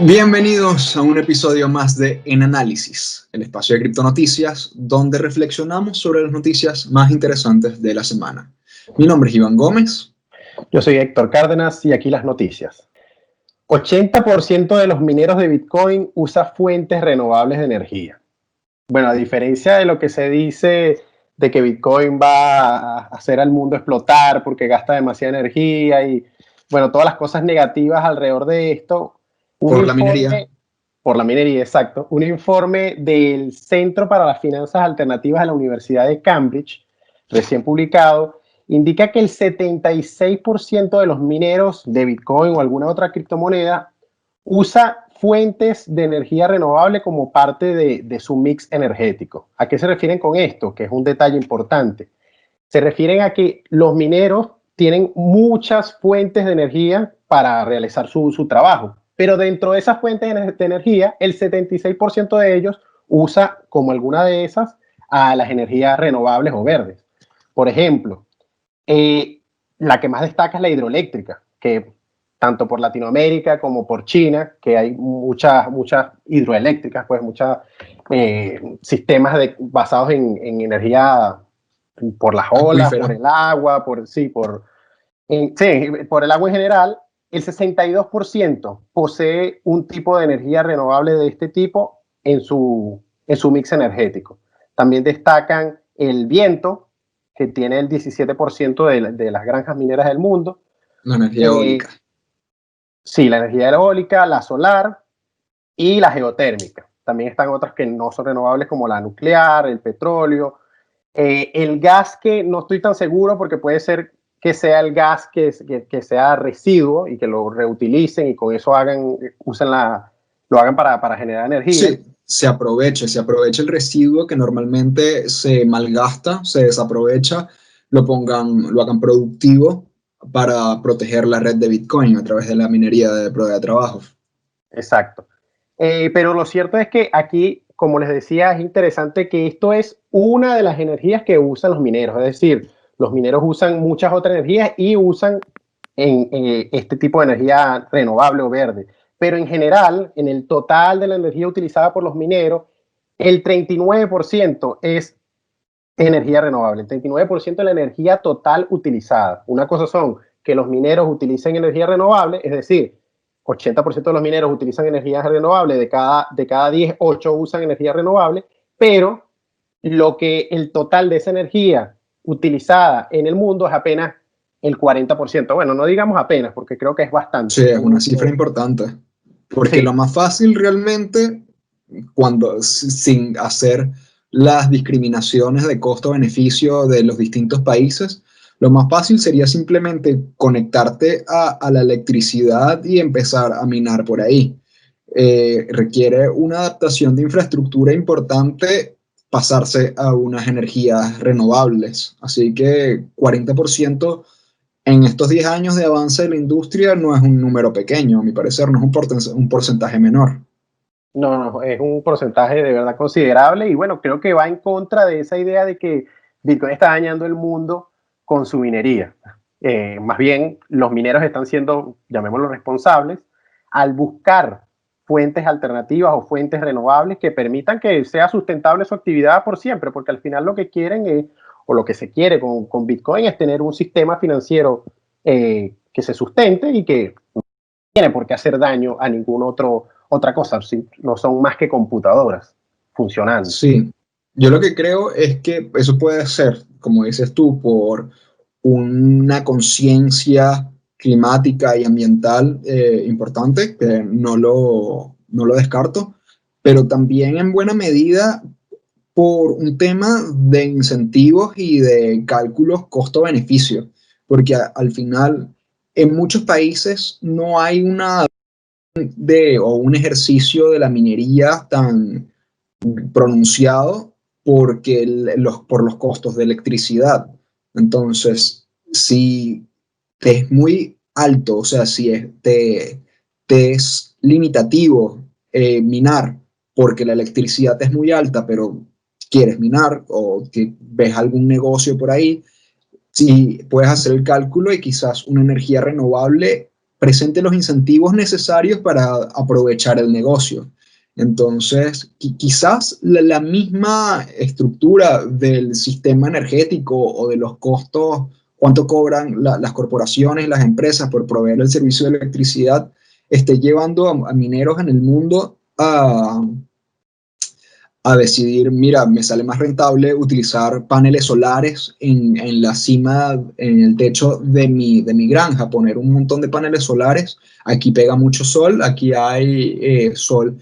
Bienvenidos a un episodio más de En Análisis, el espacio de criptonoticias, donde reflexionamos sobre las noticias más interesantes de la semana. Mi nombre es Iván Gómez. Yo soy Héctor Cárdenas y aquí las noticias. 80% de los mineros de Bitcoin usa fuentes renovables de energía. Bueno, a diferencia de lo que se dice de que Bitcoin va a hacer al mundo explotar porque gasta demasiada energía y, bueno, todas las cosas negativas alrededor de esto. Por la minería. Por la minería, exacto. Un informe del Centro para las Finanzas Alternativas de la Universidad de Cambridge, recién publicado, indica que el 76% de los mineros de Bitcoin o alguna otra criptomoneda usa fuentes de energía renovable como parte de su mix energético. ¿A qué se refieren con esto? Que es un detalle importante. Se refieren a que los mineros tienen muchas fuentes de energía para realizar su trabajo, pero dentro de esas fuentes de energía, el 76% de ellos usa como alguna de esas a las energías renovables o verdes. Por ejemplo, la que más destaca es la hidroeléctrica, que tanto por Latinoamérica como por China, que hay muchas hidroeléctricas, pues muchos sistemas basados en energía por las olas, Acuífera. por el agua, por el agua en general. El 62% posee un tipo de energía renovable de este tipo en su mix energético. También destacan el viento, que tiene el 17% de las granjas mineras del mundo. La energía eólica. Sí, la energía eólica, la solar y la geotérmica. También están otras que no son renovables como la nuclear, el petróleo. El gas, que no estoy tan seguro porque puede ser que sea el gas que sea residuo y que lo reutilicen y con eso lo hagan para generar energía. Sí, se aprovecha el residuo que normalmente se malgasta, se desaprovecha, lo hagan productivo para proteger la red de Bitcoin a través de la minería de prueba de trabajo. Exacto. Pero lo cierto es que aquí, como les decía, es interesante que esto es una de las energías que usan los mineros. Es decir, los mineros usan muchas otras energías y usan este tipo de energía renovable o verde. Pero en general, en el total de la energía utilizada por los mineros, el 39% es energía renovable, el 39% de la energía total utilizada. Una cosa son que los mineros utilicen energía renovable, es decir, 80% de los mineros utilizan energía renovable, de cada 10, 8 usan energía renovable, pero el total de esa energía utilizada en el mundo es apenas el 40%. Bueno, no digamos apenas, porque creo que es bastante. Sí, es una cifra importante. Porque sí. Lo más fácil realmente, sin hacer las discriminaciones de costo-beneficio de los distintos países, lo más fácil sería simplemente conectarte a la electricidad y empezar a minar por ahí. Requiere una adaptación de infraestructura importante pasarse a unas energías renovables. Así que 40% en estos 10 años de avance de la industria no es un número pequeño, a mi parecer, no es un porcentaje menor. No, es un porcentaje de verdad considerable y bueno, creo que va en contra de esa idea de que Bitcoin está dañando el mundo con su minería. Más bien, los mineros están siendo, llamémoslo, responsables al buscar fuentes alternativas o fuentes renovables que permitan que sea sustentable su actividad por siempre, porque al final lo que quieren es, o lo que se quiere con Bitcoin es tener un sistema financiero que se sustente y que no tiene por qué hacer daño a ningún otra cosa, no son más que computadoras funcionando. Sí, yo lo que creo es que eso puede ser, como dices tú, por una conciencia climática y ambiental importante, que no lo descarto, pero también en buena medida por un tema de incentivos y de cálculos costo-beneficio, porque al final en muchos países no hay o un ejercicio de la minería tan pronunciado por los costos de electricidad. Entonces, si te es muy alto, o sea, si te es limitativo minar porque la electricidad es muy alta, pero quieres minar o que ves algún negocio por ahí, si puedes hacer el cálculo y quizás una energía renovable presente los incentivos necesarios para aprovechar el negocio. Entonces, quizás la misma estructura del sistema energético o de los costos, cuánto cobran las corporaciones, las empresas por proveer el servicio de electricidad, esté llevando a mineros en el mundo a decidir, mira, me sale más rentable utilizar paneles solares en la cima, en el techo de mi granja, poner un montón de paneles solares. Aquí pega mucho sol, aquí hay sol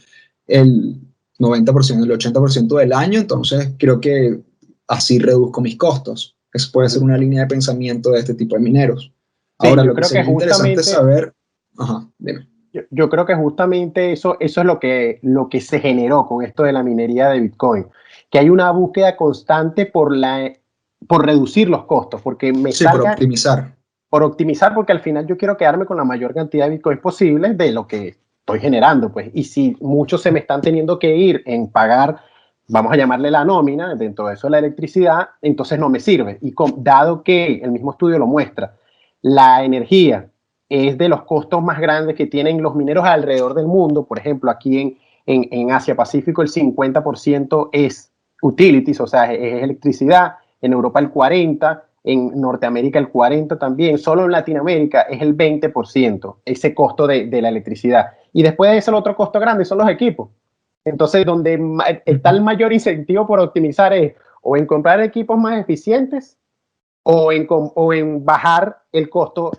el 90%, el 80% del año, entonces creo que así reduzco mis costos. Eso puede ser una línea de pensamiento de este tipo de mineros. Sí, Ahora, yo lo que creo que sería interesante justamente, saber, ajá, dime. yo creo que justamente eso es lo que se generó con esto de la minería de Bitcoin, que hay una búsqueda constante por reducir los costos, porque me Sí, por salga, optimizar. por optimizar, porque al final yo quiero quedarme con la mayor cantidad de Bitcoin posible de lo que estoy generando, pues, y si muchos se me están teniendo que ir en pagar, vamos a llamarle la nómina, dentro de eso la electricidad, entonces no me sirve. Y dado que el mismo estudio lo muestra, la energía es de los costos más grandes que tienen los mineros alrededor del mundo. Por ejemplo, aquí en Asia Pacífico el 50% es utilities, o sea, es electricidad, en Europa el 40%, en Norteamérica el 40% también, solo en Latinoamérica es el 20% ese costo de la electricidad. Y después de eso el otro costo grande son los equipos. Entonces, donde está el mayor incentivo por optimizar es o en comprar equipos más eficientes o en bajar el costo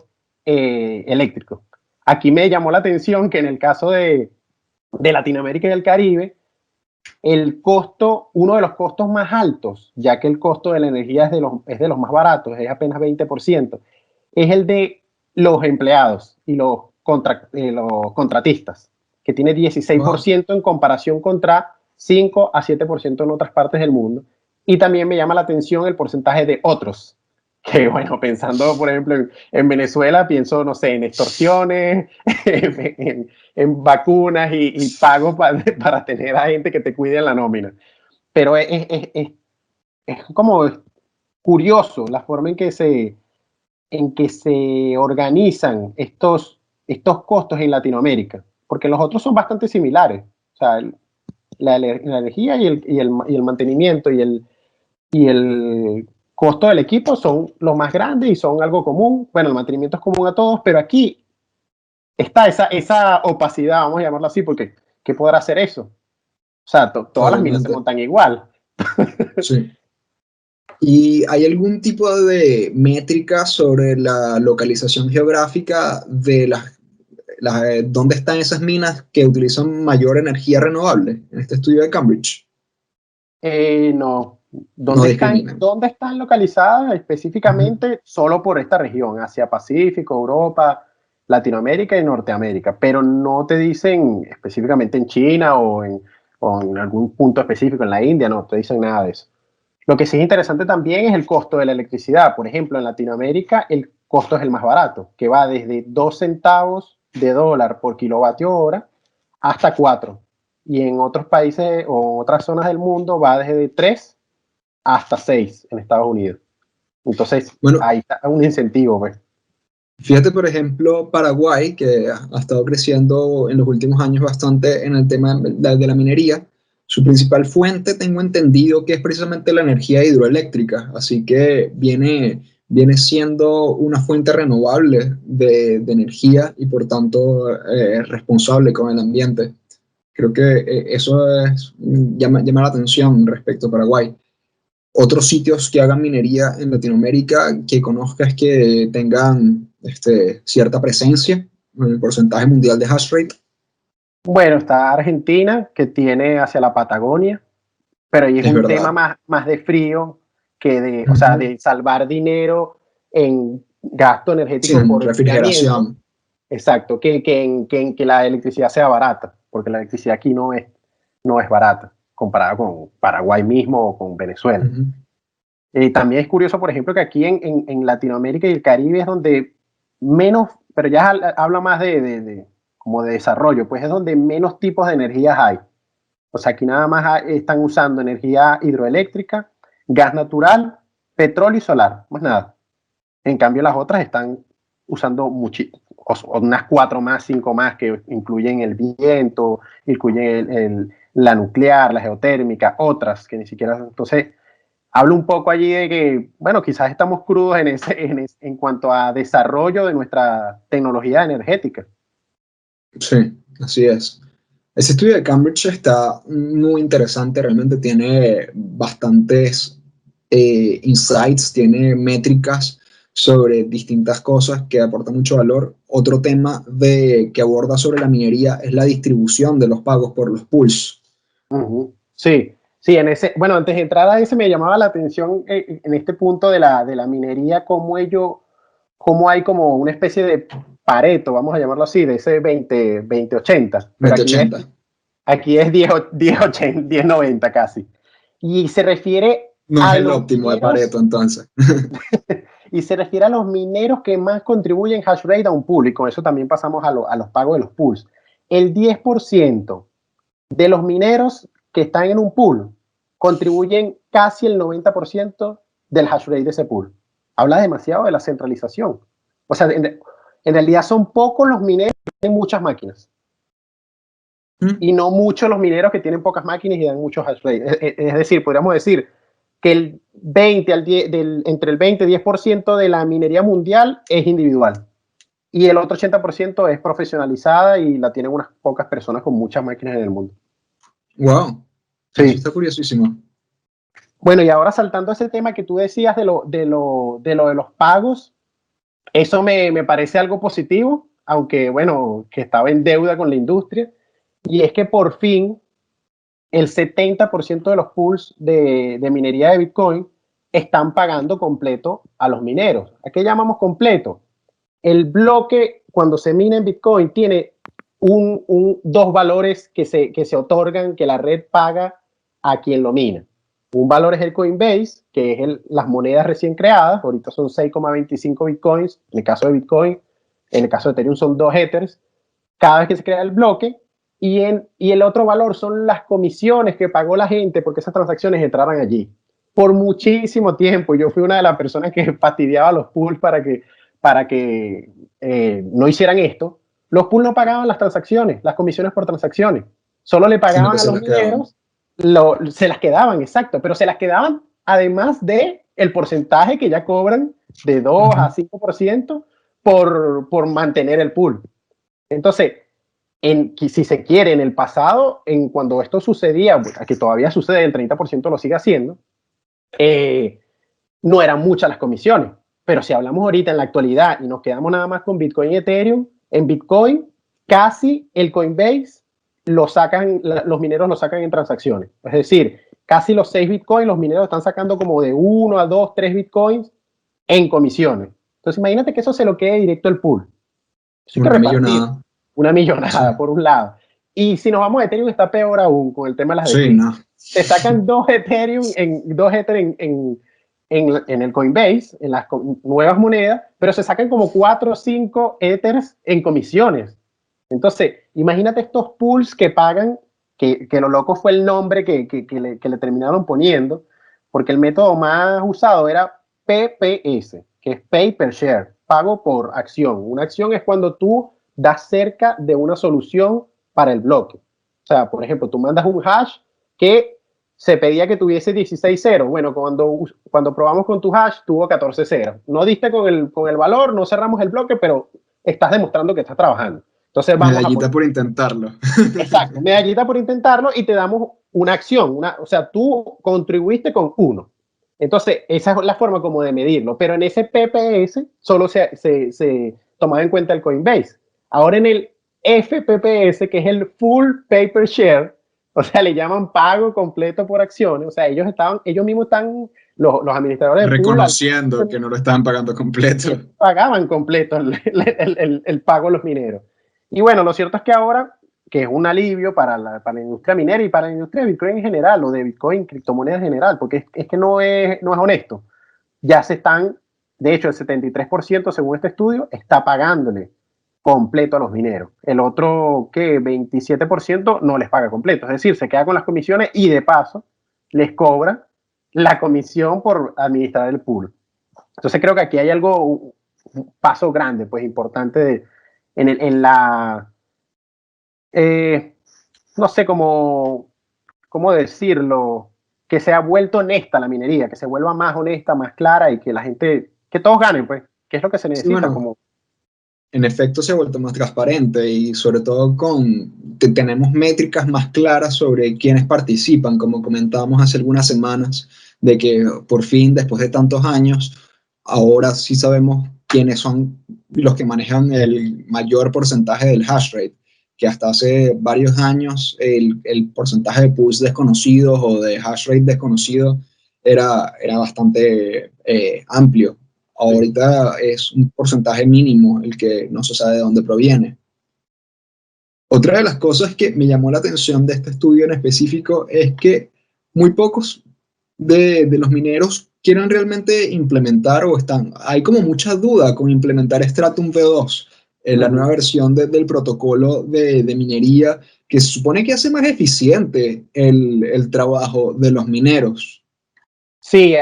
eléctrico. Aquí me llamó la atención que en el caso de Latinoamérica y el Caribe, el costo, uno de los costos más altos, ya que el costo de la energía es de los más baratos, es apenas 20%, es el de los empleados y los contratistas, que tiene Wow. 16% en comparación contra 5 a 7% en otras partes del mundo. Y también me llama la atención el porcentaje de otros, que bueno, pensando por ejemplo en Venezuela, pienso, no sé, en extorsiones, en vacunas y pagos para tener a gente que te cuide en la nómina. Pero es como curioso la forma en que se organizan estos costos en Latinoamérica, porque los otros son bastante similares. O sea, la energía y el mantenimiento y el costo del equipo son los más grandes y son algo común. Bueno, el mantenimiento es común a todos, pero aquí está esa opacidad, vamos a llamarlo así, porque ¿qué podrá hacer eso? O sea, todas las minas se Obviamente, montan igual. sí. ¿Y hay algún tipo de métrica sobre la localización geográfica de dónde están esas minas que utilizan mayor energía renovable en este estudio de Cambridge? No. No discriminan. ¿Dónde están localizadas específicamente? Solo por esta región, Asia Pacífico, Europa, Latinoamérica y Norteamérica, pero no te dicen específicamente en China o en algún punto específico en la India, no te dicen nada de eso. Lo que sí es interesante también es el costo de la electricidad. Por ejemplo, en Latinoamérica el costo es el más barato, que va desde 2 centavos de dólar por kilovatio hora hasta 4. Y en otros países o otras zonas del mundo va desde 3 hasta 6 en Estados Unidos. Entonces, Bueno, ahí está un incentivo, pues. fíjate, por ejemplo, Paraguay, que ha estado creciendo en los últimos años bastante en el tema de la minería. Su principal fuente, tengo entendido, que es precisamente la energía hidroeléctrica, así que viene siendo una fuente renovable de energía y por tanto responsable con el ambiente. Creo que eso llama la atención respecto a Paraguay. Otros sitios que hagan minería en Latinoamérica que conozcas que tengan cierta presencia en el porcentaje mundial de hash rate. Bueno, está Argentina, que tiene hacia la Patagonia, pero ahí es Es un tema verdad. más de frío que o sea, Ujú. de salvar dinero en gasto Sí, energético en por enfriamiento. refrigeración. Exacto, en que la electricidad sea barata, porque la electricidad aquí no es barata, comparada con Paraguay mismo o con Venezuela. Ujú. También es curioso, por ejemplo, que aquí en Latinoamérica y el Caribe es donde menos, pero ya habla más como de desarrollo, pues es donde menos tipos de energías hay. O sea, aquí nada más están usando energía hidroeléctrica, gas natural, petróleo y solar, más nada. En cambio, las otras están usando muchísimo. o unas 4 más, 5 más que incluyen el viento, incluyen la nuclear, la geotérmica, otras que ni siquiera. Entonces, hablo un poco allí de que, bueno, quizás estamos crudos en cuanto a desarrollo de nuestra tecnología energética. Sí, así es. Ese estudio de Cambridge está muy interesante, realmente tiene bastantes insights, tiene métricas sobre distintas cosas que aportan mucho valor. Otro tema que aborda sobre la minería es la distribución de los pagos por los pools. Sí, sí, bueno, antes de entrar a ese me llamaba la atención en este punto de la minería, cómo hay como una especie de Pareto, vamos a llamarlo así, de ese 20-80, pero 2080. aquí es 10-80, 10-90 casi. Y se refiere No es a el los óptimo de mineros, Pareto, entonces. y se refiere a los mineros que más contribuyen hash rate a un pool, y con eso también pasamos a los pagos de los pools. El 10% de los mineros que están en un pool contribuyen casi el 90% del hash rate de ese pool. Habla demasiado de la centralización. O sea, en realidad son pocos los mineros que tienen muchas máquinas y no muchos los mineros que tienen pocas máquinas y dan mucho hash rate. Es decir, podríamos decir que el 20 al 10, entre el 20 y 10% de la minería mundial es individual y el otro 80% es profesionalizada y la tienen unas pocas personas con muchas máquinas en el mundo. Wow, eso Sí. está curiosísimo. Bueno, y ahora saltando a ese tema que tú decías de los pagos, eso me parece algo positivo, aunque bueno, que estaba en deuda con la industria, y es que por fin el 70% de los pools de minería de Bitcoin están pagando completo a los mineros. ¿A qué llamamos completo? El bloque, cuando se mina en Bitcoin, tiene dos valores que se otorgan, que la red paga a quien lo mina. Un valor es el Coinbase, que es las monedas recién creadas, ahorita son 6,25 Bitcoins, en el caso de Bitcoin, en el caso de Ethereum son 2 Ethers, cada vez que se crea el bloque, y el otro valor son las comisiones que pagó la gente porque esas transacciones entraran allí. Por muchísimo tiempo, yo fui una de las personas que fastidiaba los pools para que no hicieran esto. Los pools no pagaban las transacciones, las comisiones por transacciones. Solo le Sino que pagaban a se los las quedaban. mineros, se las quedaban, exacto, pero se las quedaban además de el porcentaje que ya cobran de 2 a 5% por mantener el pool. Entonces, si se quiere, en el pasado, cuando esto sucedía, que todavía sucede, el 30% lo sigue haciendo, no eran muchas las comisiones. Pero si hablamos ahorita en la actualidad y nos quedamos nada más con Bitcoin y Ethereum, en Bitcoin casi el Coinbase los mineros lo sacan en transacciones. Es decir, casi los 6 Bitcoins los mineros están sacando como de 1 a 2, 3 Bitcoins en comisiones. Entonces imagínate que eso se lo quede directo al pool. Eso hay que Una repartir millonada. una millonada Sí, por un lado. Y si nos vamos a Ethereum está peor aún con el tema de las sí, decris. no. Te sacan dos Ethereum en el Coinbase, en las nuevas monedas, pero se sacan como 4 o 5 Ethers en comisiones. Entonces, imagínate estos pools que pagan, que lo loco fue el nombre que le terminaron poniendo, porque el método más usado era PPS, que es Pay Per Share, pago por acción. Una acción es cuando tú das cerca de una solución para el bloque. O sea, por ejemplo, tú mandas un hash que se pedía que tuviese 16 ceros. Bueno, cuando probamos con tu hash, tuvo 14 ceros. No diste con el valor, no cerramos el bloque, pero estás demostrando que estás trabajando. Entonces vamos a Medallita poner, por intentarlo. exacto, medallita por intentarlo y te damos una acción. O sea, tú contribuiste con 1. Entonces, esa es la forma como de medirlo. Pero en ese PPS solo se tomaba en cuenta el Coinbase. Ahora en el FPPS, que es el Full Paper Share, o sea, le llaman pago completo por acciones. O sea, ellos mismos están, los administradores de pool, Reconociendo que no lo estaban pagando completo. pagaban completo el pago a los mineros. Y bueno, lo cierto es que ahora, que es un alivio para la industria minera y para la industria de Bitcoin en general, o de Bitcoin, criptomonedas en general, porque es que no es honesto. Ya se están, de hecho, el 73%, según este estudio, está pagándole completo a los mineros. El otro, que 27% no les paga completo. Es decir, se queda con las comisiones y de paso les cobra la comisión por administrar el pool. Entonces creo que aquí hay algo, un paso grande, pues importante en la, no sé cómo decirlo, que se ha vuelto honesta la minería, que se vuelva más honesta, más clara y que la gente, que todos ganen, pues, que es lo que se Sí, necesita. bueno, Como, en efecto se ha vuelto más transparente y sobre todo tenemos métricas más claras sobre quiénes participan, como comentábamos hace algunas semanas, de que por fin, después de tantos años, ahora sí sabemos quiénes son los que manejan el mayor porcentaje del hash rate, que hasta hace varios años el porcentaje de pools desconocidos o de hash rate desconocido era bastante amplio. sí. Ahorita es un porcentaje mínimo el que no se sabe de dónde proviene. Otra de las cosas que me llamó la atención de este estudio en específico es que muy pocos de los mineros quieren realmente implementar o hay como mucha duda con implementar Stratum V2, la nueva versión del protocolo de minería que se supone que hace más eficiente el trabajo de los mineros. Sí,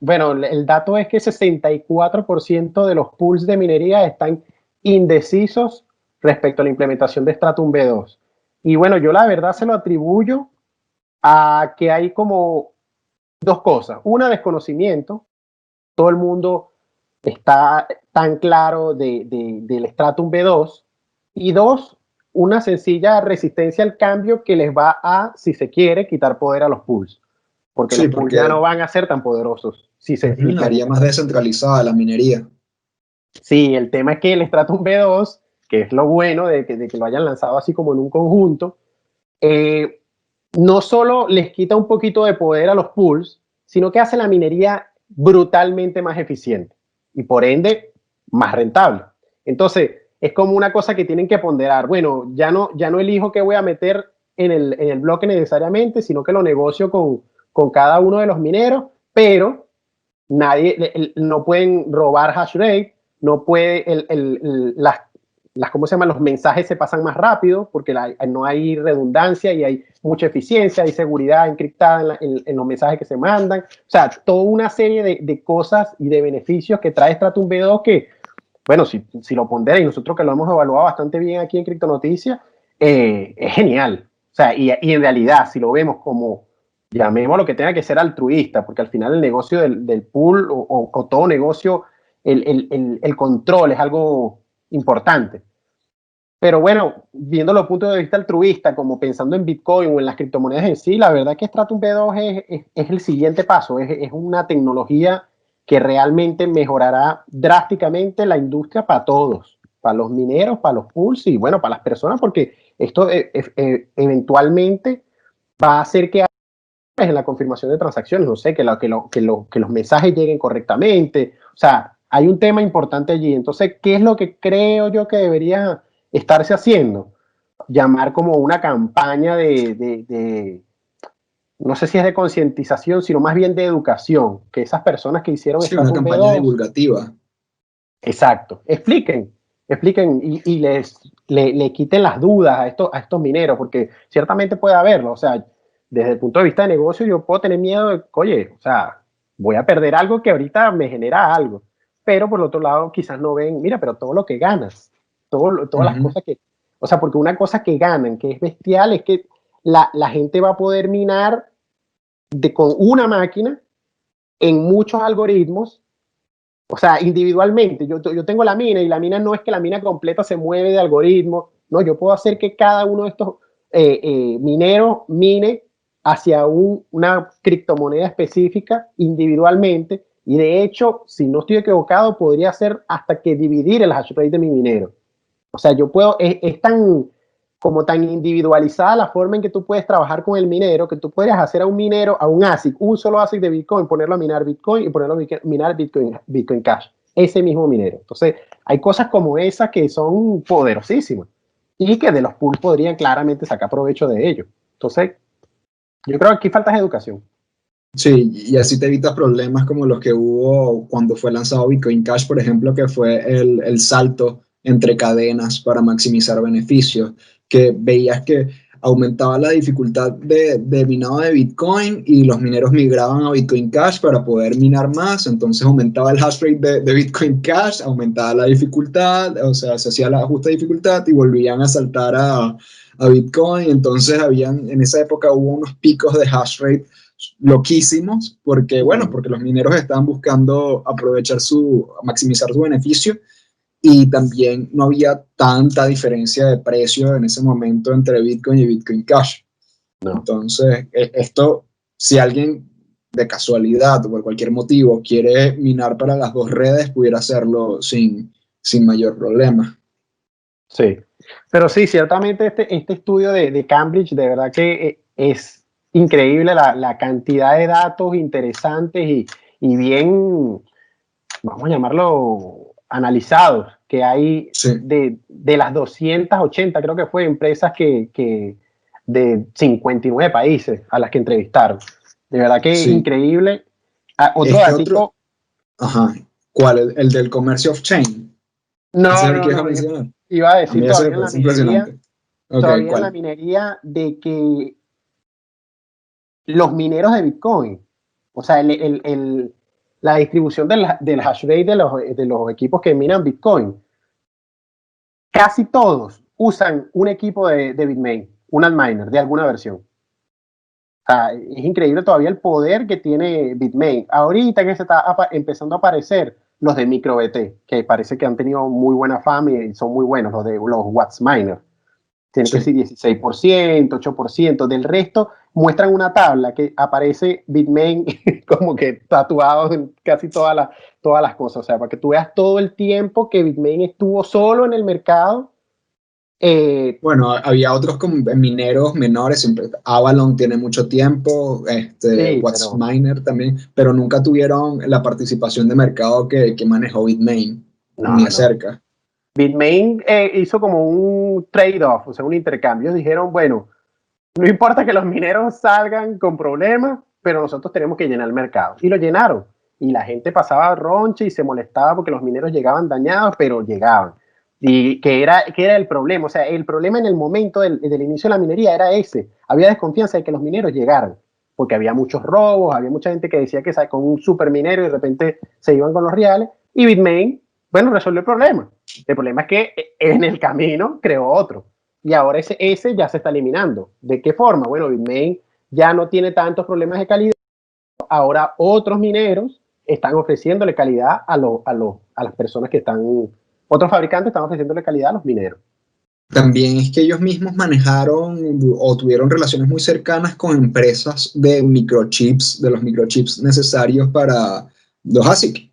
bueno, el dato es que 64% de los pools de minería están indecisos respecto a la implementación de Stratum V2. Y bueno, yo la verdad se lo atribuyo a que hay como dos cosas. Una, desconocimiento. Todo el mundo está tan claro del Stratum V2. Y dos, una sencilla resistencia al cambio que les va a, si se quiere, quitar poder a los pools. Porque Sí, los pools ya no porque van a ser tan poderosos si se haría implementa. más descentralizada la minería. Sí, el tema es que el Stratum V2, que es lo bueno de que lo hayan lanzado así como en un conjunto, no solo les quita un poquito de poder a los pools, sino que hace la minería brutalmente más eficiente y por ende más rentable. Entonces, es como una cosa que tienen que ponderar. Bueno, ya no elijo qué voy a meter en el bloque necesariamente, sino que lo negocio con cada uno de los mineros, pero no pueden robar hash rate, no puede, ¿cómo se llama? Los mensajes se pasan más rápido porque no hay redundancia y hay mucha eficiencia, hay seguridad encriptada en los mensajes que se mandan. O sea, toda una serie de cosas y de beneficios que trae Stratum V2 que, bueno, si lo pondera y nosotros que lo hemos evaluado bastante bien aquí en Criptonoticias, es genial. O sea, y en realidad, si lo vemos como, llamemos lo que tenga que ser altruista, porque al final el negocio del pool o todo negocio, el control es algo importante. Pero bueno, viendo los puntos de vista altruista, como pensando en Bitcoin o en las criptomonedas en sí, la verdad que Stratum V2 es el siguiente paso, es una tecnología que realmente mejorará drásticamente la industria para todos, para los mineros, para los pools y bueno, para las personas, porque esto eventualmente va a hacer que en la confirmación de transacciones, no sé, que los mensajes lleguen correctamente. O sea, hay un tema importante allí. Entonces, ¿qué es lo que creo yo que debería estarse haciendo? Llamar como una campaña no sé si es de concientización, sino más bien de educación, que esas personas que hicieron Sí, una Stratum campaña V2, divulgativa. exacto, expliquen y le quiten las dudas a estos mineros, porque ciertamente puede haberlo, o sea, desde el punto de vista de negocio yo puedo tener miedo de, oye, o sea, voy a perder algo que ahorita me genera algo, pero por el otro lado quizás no ven, mira, pero todo lo que ganas, todas las cosas que, o sea, porque una cosa que ganan, que es bestial, es que la gente va a poder minar con una máquina en muchos algoritmos, o sea, individualmente, yo tengo la mina y la mina no es que la mina completa se mueve de algoritmo, no, yo puedo hacer que cada uno de estos mineros mine hacia una criptomoneda específica individualmente y de hecho, si no estoy equivocado, podría hacer hasta que dividir el hash rate de mi minero. O sea, yo puedo, es tan individualizada la forma en que tú puedes trabajar con el minero, que tú podrías hacer a un minero, a un ASIC, un solo ASIC de Bitcoin, ponerlo a minar Bitcoin y ponerlo a minar Bitcoin Cash, ese mismo minero. Entonces, hay cosas como esas que son poderosísimas y que de los pools podrían claramente sacar provecho de ello. Entonces, yo creo que aquí falta educación. Sí, y así te evitas problemas como los que hubo cuando fue lanzado Bitcoin Cash, por ejemplo, que fue el salto entre cadenas para maximizar beneficios, que veías que aumentaba la dificultad de minado de Bitcoin y los mineros migraban a Bitcoin Cash para poder minar más, entonces aumentaba el hash rate de Bitcoin Cash, aumentaba la dificultad, o sea, se hacía la justa dificultad y volvían a saltar a Bitcoin, entonces en esa época hubo unos picos de hash rate loquísimos, porque bueno, porque los mineros estaban buscando maximizar su beneficio y también no había tanta diferencia de precio en ese momento entre Bitcoin y Bitcoin Cash. No. Entonces, esto, si alguien de casualidad o por cualquier motivo quiere minar para las dos redes, pudiera hacerlo sin mayor problema. Sí, pero sí, ciertamente este estudio de Cambridge, de verdad que es increíble la cantidad de datos interesantes y bien, vamos a llamarlo, analizados que hay sí. de las 280, creo que fue, empresas que de 59 países a las que entrevistaron. De verdad que sí. Increíble. Otro datico. Ajá. ¿Cuál? ¿El del comercio off-chain? No, iba a decir todavía en la minería, okay, en la minería de que los mineros de Bitcoin, o sea, la distribución del hash rate de los equipos que minan Bitcoin, casi todos usan un equipo de Bitmain, un Antminer de alguna versión. O sea, es increíble todavía el poder que tiene Bitmain. Ahorita que se está empezando a aparecer los de MicroBT, que parece que han tenido muy buena fama y son muy buenos, los de los WhatsMiner. Tienen sí. Que ser 16%, 8%. Del resto, muestran una tabla que aparece Bitmain como que tatuado en casi todas las cosas. O sea, para que tú veas todo el tiempo que Bitmain estuvo solo en el mercado. Bueno, había otros mineros menores, siempre. Avalon tiene mucho tiempo, sí, WhatsMiner también, pero nunca tuvieron la participación de mercado que manejó Bitmain, ni de cerca. Bitmain hizo como un trade-off, o sea, un intercambio. Dijeron, bueno, no importa que los mineros salgan con problemas, pero nosotros tenemos que llenar el mercado. Y lo llenaron. Y la gente pasaba ronche y se molestaba porque los mineros llegaban dañados, pero llegaban. Y que era el problema. O sea, el problema en el momento del inicio de la minería era ese. Había desconfianza de que los mineros llegaran, porque había muchos robos, había mucha gente que decía que con un super minero y de repente se iban con los reales. Y Bitmain, bueno, resolvió el problema. El problema es que en el camino creó otro. Y ahora ese ya se está eliminando. ¿De qué forma? Bueno, Bitmain ya no tiene tantos problemas de calidad. Ahora otros mineros están ofreciéndole calidad a las personas que están... Otros fabricantes están ofreciéndole calidad a los mineros. También es que ellos mismos manejaron o tuvieron relaciones muy cercanas con empresas de microchips, de los microchips necesarios para los ASIC,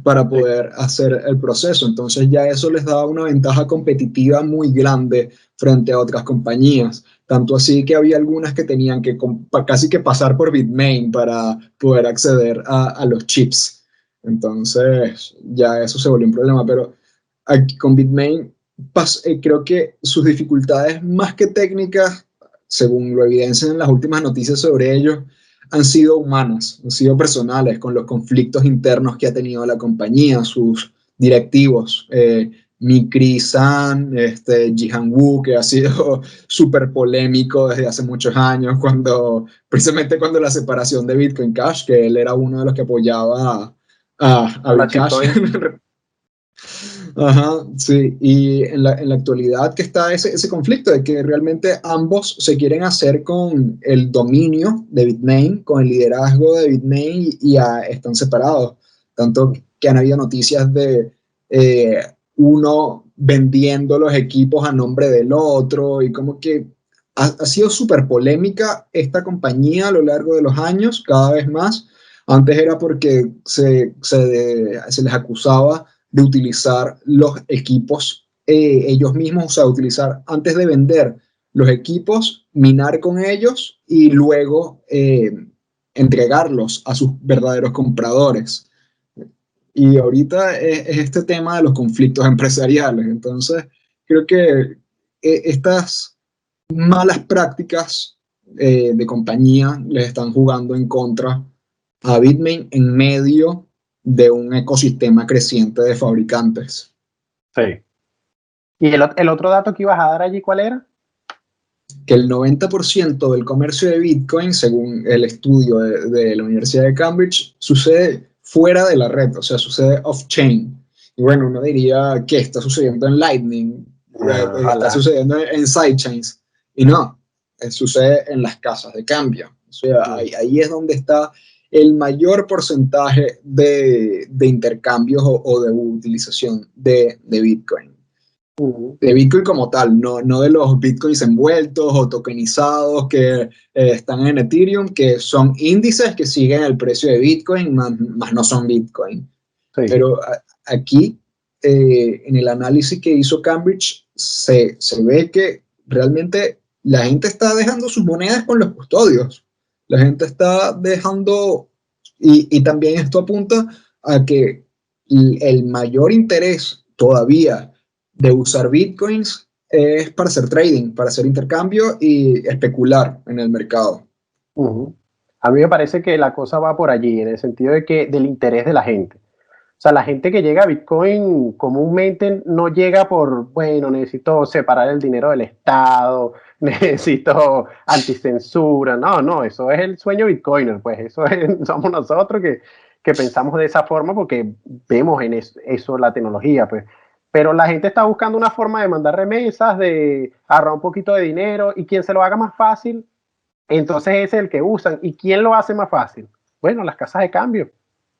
para poder hacer el proceso. Entonces ya eso les daba una ventaja competitiva muy grande frente a otras compañías. Tanto así que había algunas que tenían que casi que pasar por Bitmain para poder acceder a los chips. Entonces ya eso se volvió un problema. Pero aquí con Bitmain creo que sus dificultades más que técnicas, según lo evidencian en las últimas noticias sobre ellos, han sido humanas, han sido personales, con los conflictos internos que ha tenido la compañía, sus directivos, Mikri San, Jihan Wu, que ha sido súper polémico desde hace muchos años, precisamente cuando la separación de Bitcoin Cash, que él era uno de los que apoyaba a Bitcash. Ajá, sí, y en la actualidad que está ese conflicto de que realmente ambos se quieren hacer con el dominio de Bitmain, con el liderazgo de Bitmain y ya están separados, tanto que han habido noticias de uno vendiendo los equipos a nombre del otro y como que ha sido súper polémica esta compañía a lo largo de los años, cada vez más. Antes era porque se les acusaba de utilizar los equipos ellos mismos, o sea, utilizar antes de vender los equipos, minar con ellos y luego entregarlos a sus verdaderos compradores. Y ahorita es este tema de los conflictos empresariales. Entonces, creo que estas malas prácticas de compañía les están jugando en contra a Bitmain en medio de un ecosistema creciente de fabricantes. Sí. ¿Y el otro dato que ibas a dar allí, cuál era? que el 90% del comercio de Bitcoin, según el estudio de la Universidad de Cambridge, sucede fuera de la red, o sea, sucede off-chain. Y bueno, uno diría que está sucediendo en Lightning, está sucediendo en sidechains, y no, sucede en las casas de cambio. O sea, ahí es donde está el mayor porcentaje de intercambios o de utilización de Bitcoin. De Bitcoin como tal, no de los Bitcoins envueltos o tokenizados que están en Ethereum, que son índices que siguen el precio de Bitcoin, más no son Bitcoin. Sí. Pero aquí, en el análisis que hizo Cambridge, se ve que realmente la gente está dejando sus monedas con los custodios. La gente está dejando, y también esto apunta a que el mayor interés todavía de usar Bitcoins es para hacer trading, para hacer intercambio y especular en el mercado. A mí me parece que la cosa va por allí, en el sentido de que del interés de la gente. O sea, la gente que llega a Bitcoin comúnmente no llega por, bueno, necesito separar el dinero del Estado, necesito anticensura. No, eso es el sueño bitcoiner, pues eso somos nosotros que pensamos de esa forma porque vemos en eso la tecnología, pues. Pero la gente está buscando una forma de mandar remesas, de ahorrar un poquito de dinero, y quien se lo haga más fácil, entonces ese es el que usan. ¿Y quién lo hace más fácil? Bueno, las casas de cambio.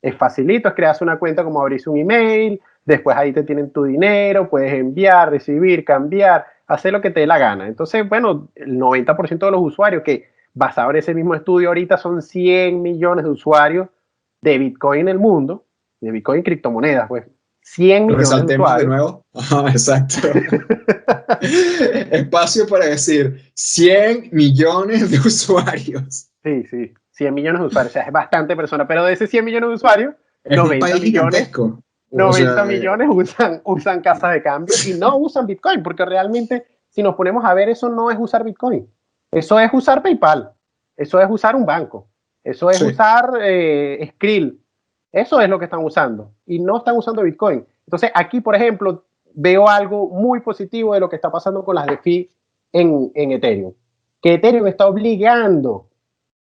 Es facilito, es crearse una cuenta como abrirse un email, después ahí te tienen tu dinero, puedes enviar, recibir, cambiar, hacer lo que te dé la gana. Entonces, bueno, el 90% de los usuarios, que basado en ese mismo estudio ahorita son 100 millones de usuarios de Bitcoin en el mundo, de Bitcoin y criptomonedas, pues 100 millones de usuarios. De nuevo. Exacto. Espacio para decir 100 millones de usuarios. Sí, 100 millones de usuarios, o sea, es bastante persona, pero de esos 100 millones de usuarios, es 90 millones, 90 millones usan casas de cambio y no usan Bitcoin, porque realmente, si nos ponemos a ver, eso no es usar Bitcoin, eso es usar PayPal, eso es usar un banco, eso es usar Skrill, eso es lo que están usando, y no están usando Bitcoin. Entonces, aquí, por ejemplo, veo algo muy positivo de lo que está pasando con las DeFi en Ethereum, que Ethereum está obligando,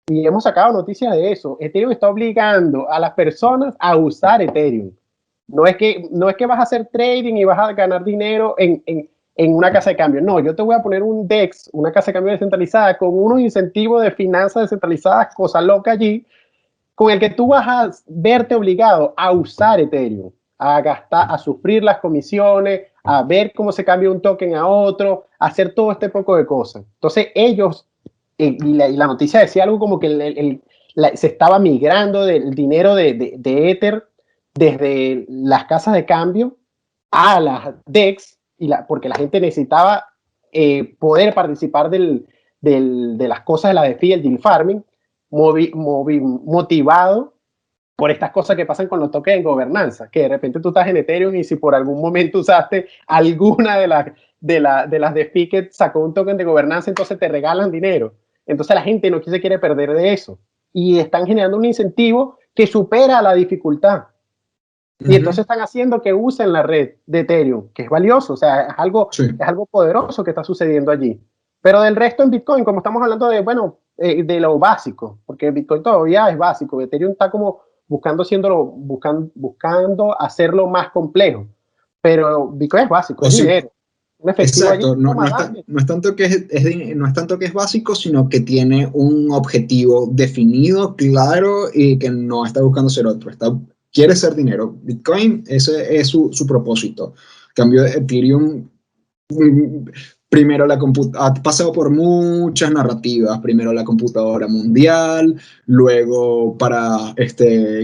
y hemos sacado noticias de eso, Ethereum está obligando a las personas a usar Ethereum. No es que vas a hacer trading y vas a ganar dinero en una casa de cambio. No, yo te voy a poner un DEX, una casa de cambio descentralizada, con unos incentivos de finanzas descentralizadas, cosa loca allí, con el que tú vas a verte obligado a usar Ethereum, a gastar, a sufrir las comisiones, a ver cómo se cambia un token a otro, a hacer todo este poco de cosas. Entonces ellos, y la noticia decía algo como que se estaba migrando del dinero de Ether desde las casas de cambio a las DEX, porque la gente necesitaba poder participar de las cosas de la DeFi, el yield farming, motivado por estas cosas que pasan con los tokens de gobernanza, que de repente tú estás en Ethereum y si por algún momento usaste alguna de las DeFi que sacó un token de gobernanza, entonces te regalan dinero. Entonces la gente no se quiere perder de eso. Y están generando un incentivo que supera la dificultad. Y entonces están haciendo que usen la red de Ethereum, que es valioso, o sea, es algo poderoso que está sucediendo allí. Pero del resto en Bitcoin, como estamos hablando de lo básico, porque Bitcoin todavía es básico, Ethereum está como buscando hacerlo más complejo. Pero Bitcoin es básico, es dinero. Exacto, no es tanto que es básico, sino que tiene un objetivo definido, claro, y que no está buscando ser otro, quiere ser dinero. Bitcoin, ese es su propósito. En cambio, Ethereum, primero ha pasado por muchas narrativas, primero la computadora mundial, luego para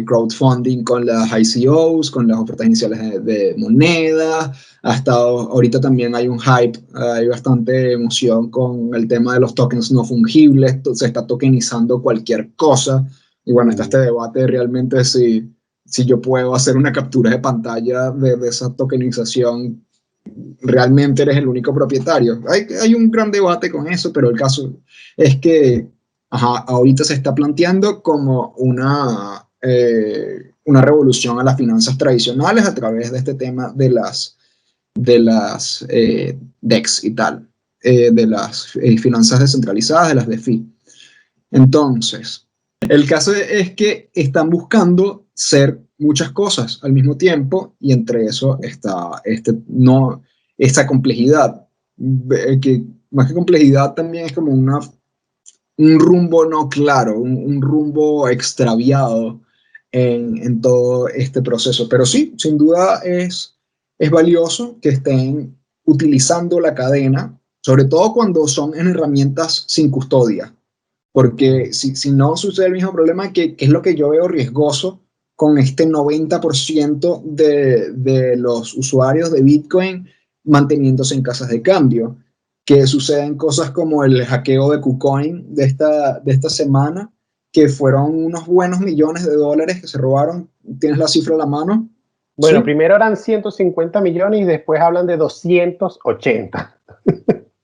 crowdfunding con las ICOs, con las ofertas iniciales de moneda, ahorita también hay un hype, hay bastante emoción con el tema de los tokens no fungibles, se está tokenizando cualquier cosa, y bueno, está este debate realmente si yo puedo hacer una captura de pantalla de esa tokenización, realmente eres el único propietario. Hay un gran debate con eso, pero el caso es que ahorita se está planteando como una revolución a las finanzas tradicionales a través de este tema de las DEX y tal. de las finanzas descentralizadas, de las DeFi. Entonces, el caso es que están buscando ser muchas cosas al mismo tiempo y entre eso está esta complejidad, que más que complejidad también es como un rumbo no claro, un rumbo extraviado en todo este proceso. Pero sí, sin duda es valioso que estén utilizando la cadena, sobre todo cuando son en herramientas sin custodia, porque si no sucede el mismo problema, que es lo que yo veo riesgoso con este 90% de los usuarios de Bitcoin manteniéndose en casas de cambio, que suceden cosas como el hackeo de KuCoin de esta semana, que fueron unos buenos millones de dólares que se robaron. ¿Tienes la cifra a la mano? Bueno, ¿Sí? primero eran 150 millones y después hablan de 280.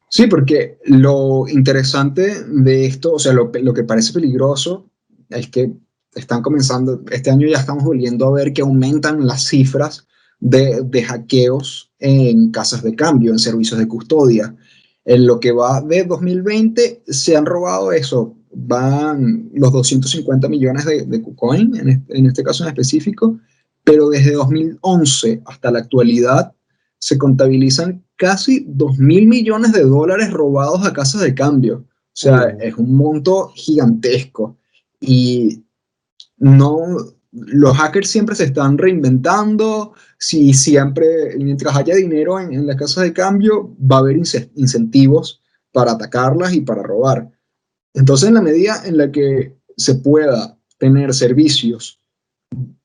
Sí, porque lo interesante de esto, o sea, lo que parece peligroso es que están comenzando, este año ya estamos volviendo a ver que aumentan las cifras de hackeos en casas de cambio, en servicios de custodia. En lo que va de 2020 se han robado eso, van los 250 millones de KuCoin, en este caso en específico, pero desde 2011 hasta la actualidad se contabilizan casi 2.000 millones de dólares robados a casas de cambio. O sea, es un monto gigantesco. Y no, los hackers siempre se están reinventando. Si siempre, mientras haya dinero en las casas de cambio, va a haber incentivos para atacarlas y para robar. Entonces, en la medida en la que se pueda tener servicios,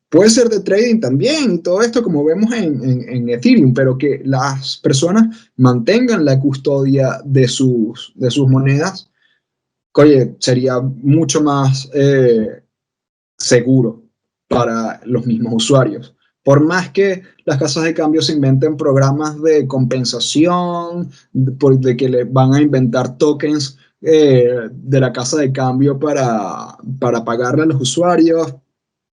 puede ser de trading también y todo esto como vemos en Ethereum, pero que las personas mantengan la custodia de sus monedas, oye, sería mucho más seguro para los mismos usuarios. Por más que las casas de cambio se inventen programas de compensación, de que le van a inventar tokens de la casa de cambio para pagarle a los usuarios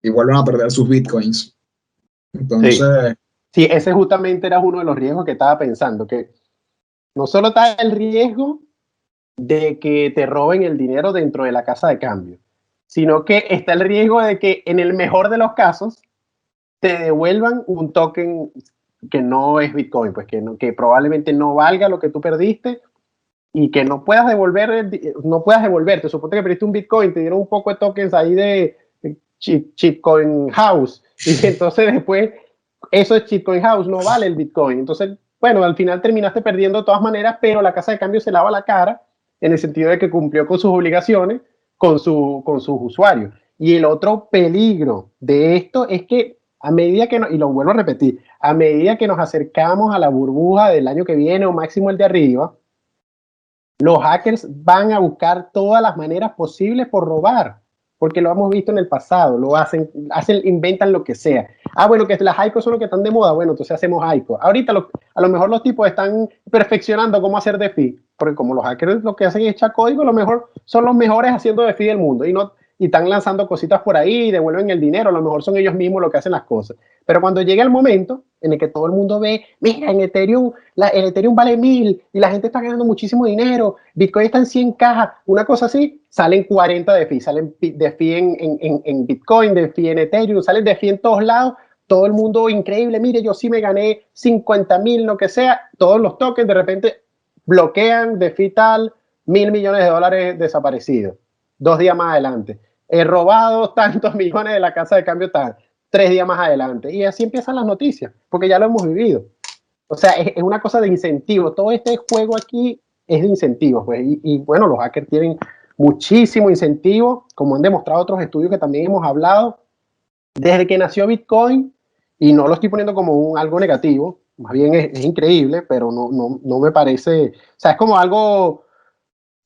y vuelven a perder sus bitcoins. Sí, Entonces, sí, ese justamente era uno de los riesgos que estaba pensando, que no solo está el riesgo de que te roben el dinero dentro de la casa de cambio, sino que está el riesgo de que en el mejor de los casos te devuelvan un token que no es Bitcoin, pues que probablemente no valga lo que tú perdiste y que no puedas devolverte. Suponte que perdiste un Bitcoin, te dieron un poco de tokens ahí de Chipcoin House y entonces después eso de Chipcoin House no vale el Bitcoin. Entonces, bueno, al final terminaste perdiendo de todas maneras, pero la casa de cambio se lava la cara en el sentido de que cumplió con sus obligaciones con sus usuarios. Y el otro peligro de esto es que a medida que, y lo vuelvo a repetir, a medida que nos acercamos a la burbuja del año que viene o máximo el de arriba, los hackers van a buscar todas las maneras posibles por robar, porque lo hemos visto en el pasado, inventan lo que sea. Ah, bueno, que las ICOs son lo que están de moda, bueno, entonces hacemos ICO. Ahorita a lo mejor los tipos están perfeccionando cómo hacer DeFi, porque como los hackers lo que hacen es echar código, a lo mejor son los mejores haciendo DeFi del mundo y están lanzando cositas por ahí y devuelven el dinero, a lo mejor son ellos mismos los que hacen las cosas. Pero cuando llega el momento en el que todo el mundo ve, mira, en Ethereum, el Ethereum vale 1.000 y la gente está ganando muchísimo dinero, Bitcoin está en 100 cajas, una cosa así, salen 40 DeFi, salen DeFi en Bitcoin, DeFi en Ethereum, salen DeFi en todos lados, todo el mundo increíble, mire, yo sí me gané 50.000, lo que sea, todos los tokens de repente bloquean DeFi tal, 1.000 millones de dólares desaparecidos. 2 días más adelante. He robado tantos millones de la casa de cambio tal, 3 días más adelante. Y así empiezan las noticias, porque ya lo hemos vivido. O sea, es una cosa de incentivo. Todo este juego aquí es de incentivos. Pues. Y bueno, los hackers tienen muchísimo incentivo, como han demostrado otros estudios que también hemos hablado. Desde que nació Bitcoin, y no lo estoy poniendo como algo negativo, más bien es increíble, pero no me parece, o sea, es como algo,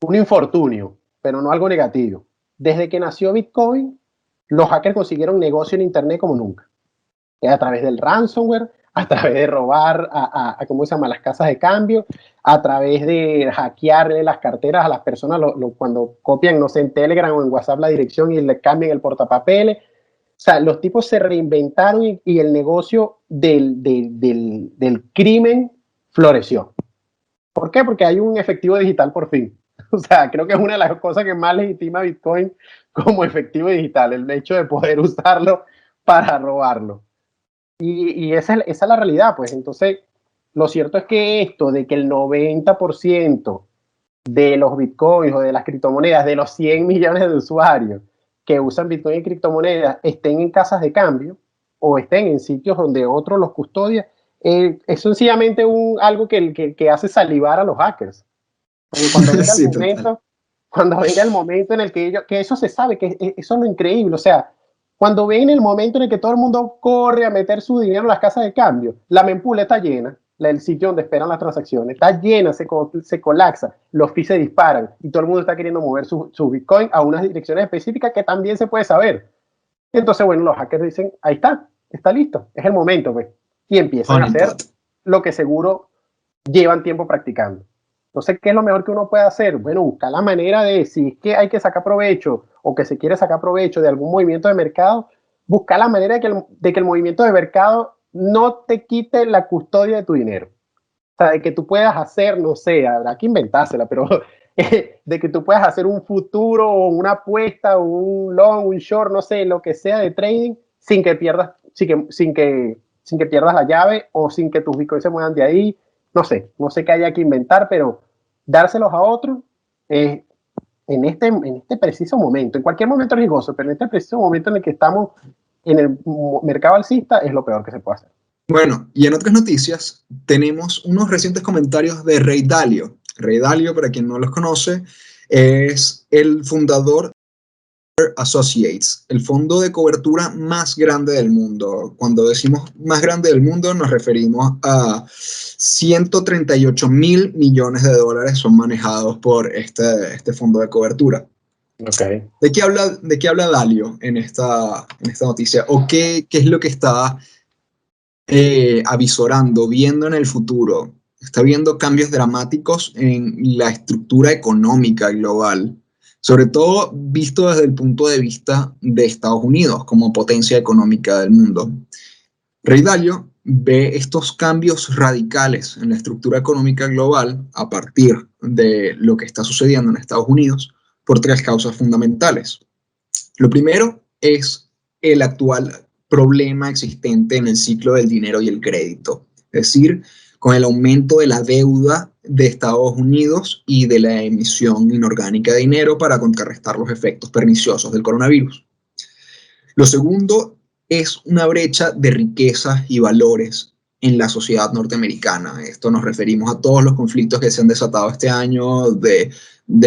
un infortunio, pero no algo negativo. Desde que nació Bitcoin, los hackers consiguieron negocio en Internet como nunca. A través del ransomware, a través de robar ¿cómo se llama?, las casas de cambio, a través de hackearle las carteras a las personas cuando copian, no sé, en Telegram o en WhatsApp la dirección y le cambian el portapapeles. O sea, los tipos se reinventaron y el negocio del crimen floreció. ¿Por qué? Porque hay un efectivo digital por fin. O sea, creo que es una de las cosas que más legitima Bitcoin como efectivo digital, el hecho de poder usarlo para robarlo. Y esa es la realidad, pues. Entonces, lo cierto es que esto de que el 90% de los bitcoins o de las criptomonedas, de los 100 millones de usuarios que usan bitcoin y criptomonedas, estén en casas de cambio o estén en sitios donde otros los custodian, es sencillamente algo que hace salivar a los hackers. Porque cuando venga el Sí, total. momento, cuando venga el momento en el que eso se sabe, que eso es lo increíble, o sea, cuando ven el momento en el que todo el mundo corre a meter su dinero en las casas de cambio, la mempool está llena, el sitio donde esperan las transacciones, está llena, se colapsa, los fees se disparan y todo el mundo está queriendo mover su Bitcoin a unas direcciones específicas que también se puede saber. Entonces, bueno, los hackers dicen, ahí está listo, es el momento, pues. Y empiezan a hacer Honeypot. lo que seguro llevan tiempo practicando. Entonces, ¿qué es lo mejor que uno puede hacer? Bueno, buscar la manera de, si es que hay que sacar provecho o que se quiere sacar provecho de algún movimiento de mercado, buscar la manera de que el movimiento de mercado no te quite la custodia de tu dinero. O sea, de que tú puedas hacer, no sé, habrá que inventársela, pero de que tú puedas hacer un futuro o una apuesta o un long, un short, no sé, lo que sea de trading sin que pierdas, sin que pierdas la llave o sin que tus bitcoins se muevan de ahí. No sé qué haya que inventar, pero dárselos a otros en este preciso momento, en cualquier momento riesgoso, pero en este preciso momento en el que estamos en el mercado alcista es lo peor que se puede hacer. Bueno, y en otras noticias tenemos unos recientes comentarios de Ray Dalio. Ray Dalio, para quien no los conoce, es el fundador de Associates, el fondo de cobertura más grande del mundo. Cuando decimos más grande del mundo nos referimos a 138 mil millones de dólares son manejados por este fondo de cobertura. Okay. De qué habla Dalio en esta noticia? ¿O qué es lo que está avisorando, viendo en el futuro? Está viendo cambios dramáticos en la estructura económica global, sobre todo visto desde el punto de vista de Estados Unidos como potencia económica del mundo. Ray Dalio ve estos cambios radicales en la estructura económica global a partir de lo que está sucediendo en Estados Unidos por tres causas fundamentales. Lo primero es el actual problema existente en el ciclo del dinero y el crédito, es decir, con el aumento de la deuda de Estados Unidos y de la emisión inorgánica de dinero para contrarrestar los efectos perniciosos del coronavirus. Lo segundo es una brecha de riquezas y valores en la sociedad norteamericana. Esto nos referimos a todos los conflictos que se han desatado este año de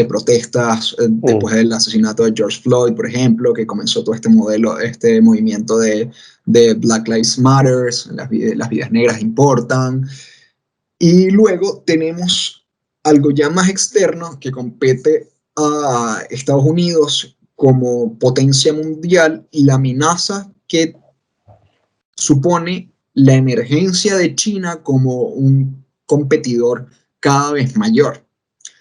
protestas después del asesinato de George Floyd, por ejemplo, que comenzó todo este movimiento de Black Lives Matter, las vidas negras importan. Y luego tenemos algo ya más externo que compete a Estados Unidos como potencia mundial y la amenaza que supone la emergencia de China como un competidor cada vez mayor.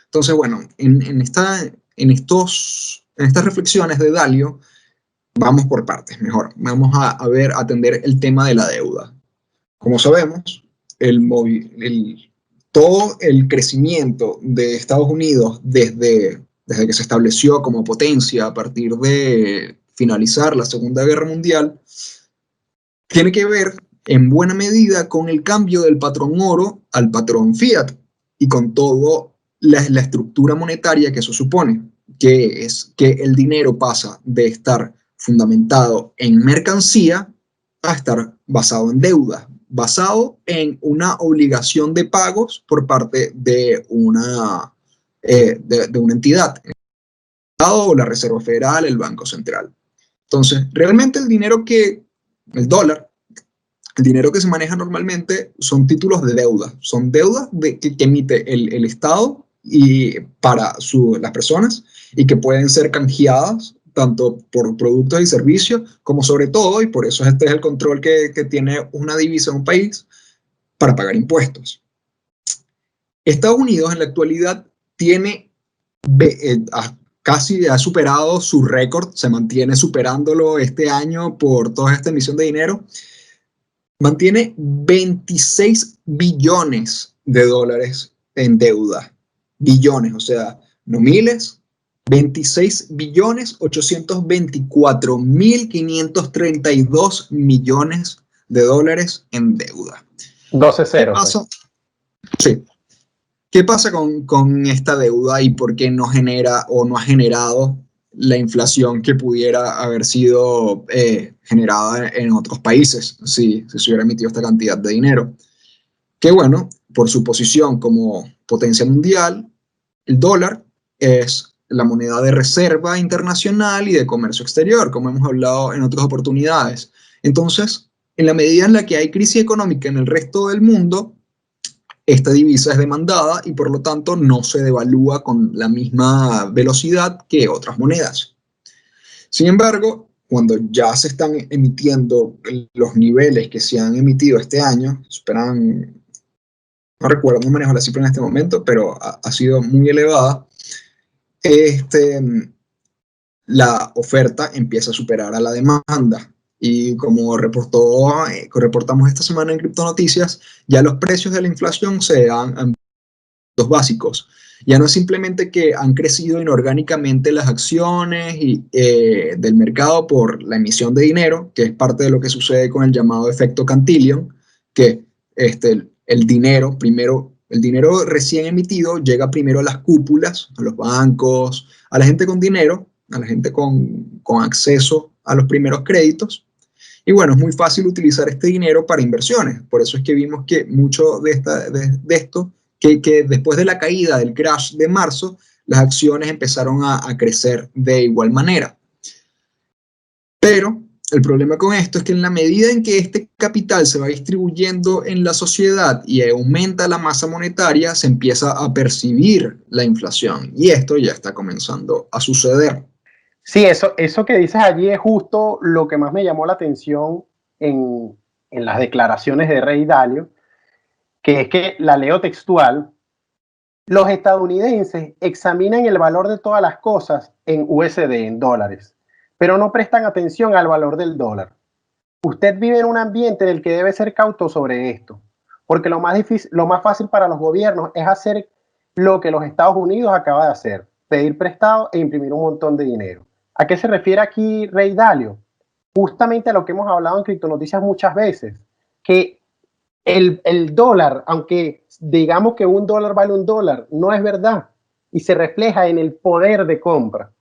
Entonces, bueno, en estas reflexiones de Dalio, vamos por partes, mejor. Vamos a atender el tema de la deuda. Como sabemos, todo el crecimiento de Estados Unidos desde que se estableció como potencia a partir de finalizar la Segunda Guerra Mundial tiene que ver en buena medida con el cambio del patrón oro al patrón fiat y con toda la estructura monetaria que eso supone, que es que el dinero pasa de estar fundamentado en mercancía a estar basado en deuda, basado en una obligación de pagos por parte de una entidad, el Estado o la Reserva Federal, el Banco Central. Entonces, realmente el dólar, el dinero que se maneja normalmente son títulos de deuda, son deudas que emite el Estado para las personas y que pueden ser canjeadas tanto por productos y servicios como sobre todo, y por eso este es el control que tiene una divisa en un país, para pagar impuestos. Estados Unidos en la actualidad tiene casi ha superado su récord, se mantiene superándolo este año por toda esta emisión de dinero, mantiene 26 billones de dólares en deuda. Billones, o sea, no miles, 26.824.532 millones de dólares en deuda. 12 ¿Qué ceros, pues. pasa? Sí. ¿Qué pasa con esta deuda y por qué no genera o no ha generado la inflación que pudiera haber sido generada en otros países si se hubiera emitido esta cantidad de dinero? Que bueno, por su posición como potencia mundial, el dólar es la moneda de reserva internacional y de comercio exterior, como hemos hablado en otras oportunidades. Entonces, en la medida en la que hay crisis económica en el resto del mundo, esta divisa es demandada y por lo tanto no se devalúa con la misma velocidad que otras monedas. Sin embargo, cuando ya se están emitiendo los niveles que se han emitido este año, superan, no recuerdo, no manejo la cifra en este momento, pero ha sido muy elevada, este, la oferta empieza a superar a la demanda. Y como reportamos esta semana en Cripto Noticias, ya los precios de la inflación se han los básicos. Ya no es simplemente que han crecido inorgánicamente las acciones del mercado por la emisión de dinero, que es parte de lo que sucede con el llamado efecto Cantillon, que el dinero, primero, el dinero recién emitido llega primero a las cúpulas, a los bancos, a la gente con dinero, a la gente con acceso a los primeros créditos. Y bueno, es muy fácil utilizar este dinero para inversiones. Por eso es que vimos que mucho de esto que después de la caída del crash de marzo, las acciones empezaron a crecer de igual manera. Pero el problema con esto es que en la medida en que este capital se va distribuyendo en la sociedad y aumenta la masa monetaria, se empieza a percibir la inflación. Y esto ya está comenzando a suceder. Sí, eso que dices allí es justo lo que más me llamó la atención en las declaraciones de Ray Dalio, que es que la leo textual: los estadounidenses examinan el valor de todas las cosas en USD, en dólares, pero no prestan atención al valor del dólar. Usted vive en un ambiente en el que debe ser cauto sobre esto, porque lo más difícil, lo más fácil para los gobiernos es hacer lo que los Estados Unidos acaba de hacer: pedir prestado e imprimir un montón de dinero. ¿A qué se refiere aquí Ray Dalio? Justamente a lo que hemos hablado en Criptonoticias muchas veces, que el dólar, aunque digamos que un dólar vale un dólar, no es verdad, y se refleja en el poder de compra.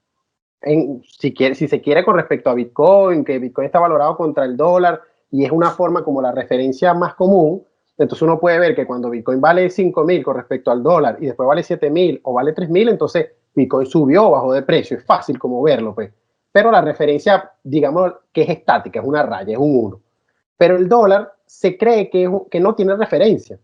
Si se quiere, con respecto a Bitcoin, que Bitcoin está valorado contra el dólar y es una forma como la referencia más común, entonces uno puede ver que cuando Bitcoin vale 5.000 con respecto al dólar y después vale 7.000 o vale 3.000, entonces Bitcoin subió o bajó de precio. Es fácil como verlo, pues. Pero la referencia, digamos que es estática, es una raya, es un 1. Pero el dólar se cree que no tiene referencia.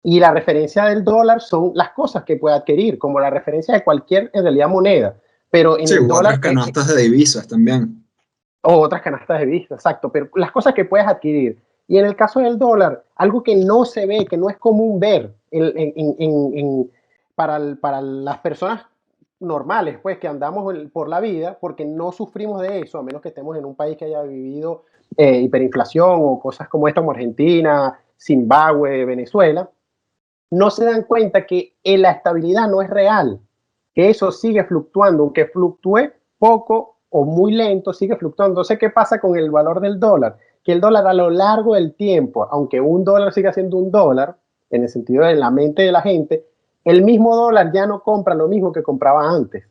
Y la referencia del dólar son las cosas que puede adquirir, como la referencia de cualquier, en realidad, moneda. Pero en Sí, el u dólar, otras canastas de divisas también. o otras canastas de vista, exacto, pero las cosas que puedes adquirir. Y en el caso del dólar, algo que no se ve, que no es común ver para las personas normales, pues, que andamos por la vida, porque no sufrimos de eso, a menos que estemos en un país que haya vivido hiperinflación o cosas como esta, como Argentina, Zimbabue, Venezuela, no se dan cuenta que la estabilidad no es real, que eso sigue fluctuando, aunque fluctúe poco o muy lento, sigue fluctuando. Entonces, ¿qué pasa con el valor del dólar? Que el dólar a lo largo del tiempo, aunque un dólar siga siendo un dólar, en el sentido de la mente de la gente, el mismo dólar ya no compra lo mismo que compraba antes.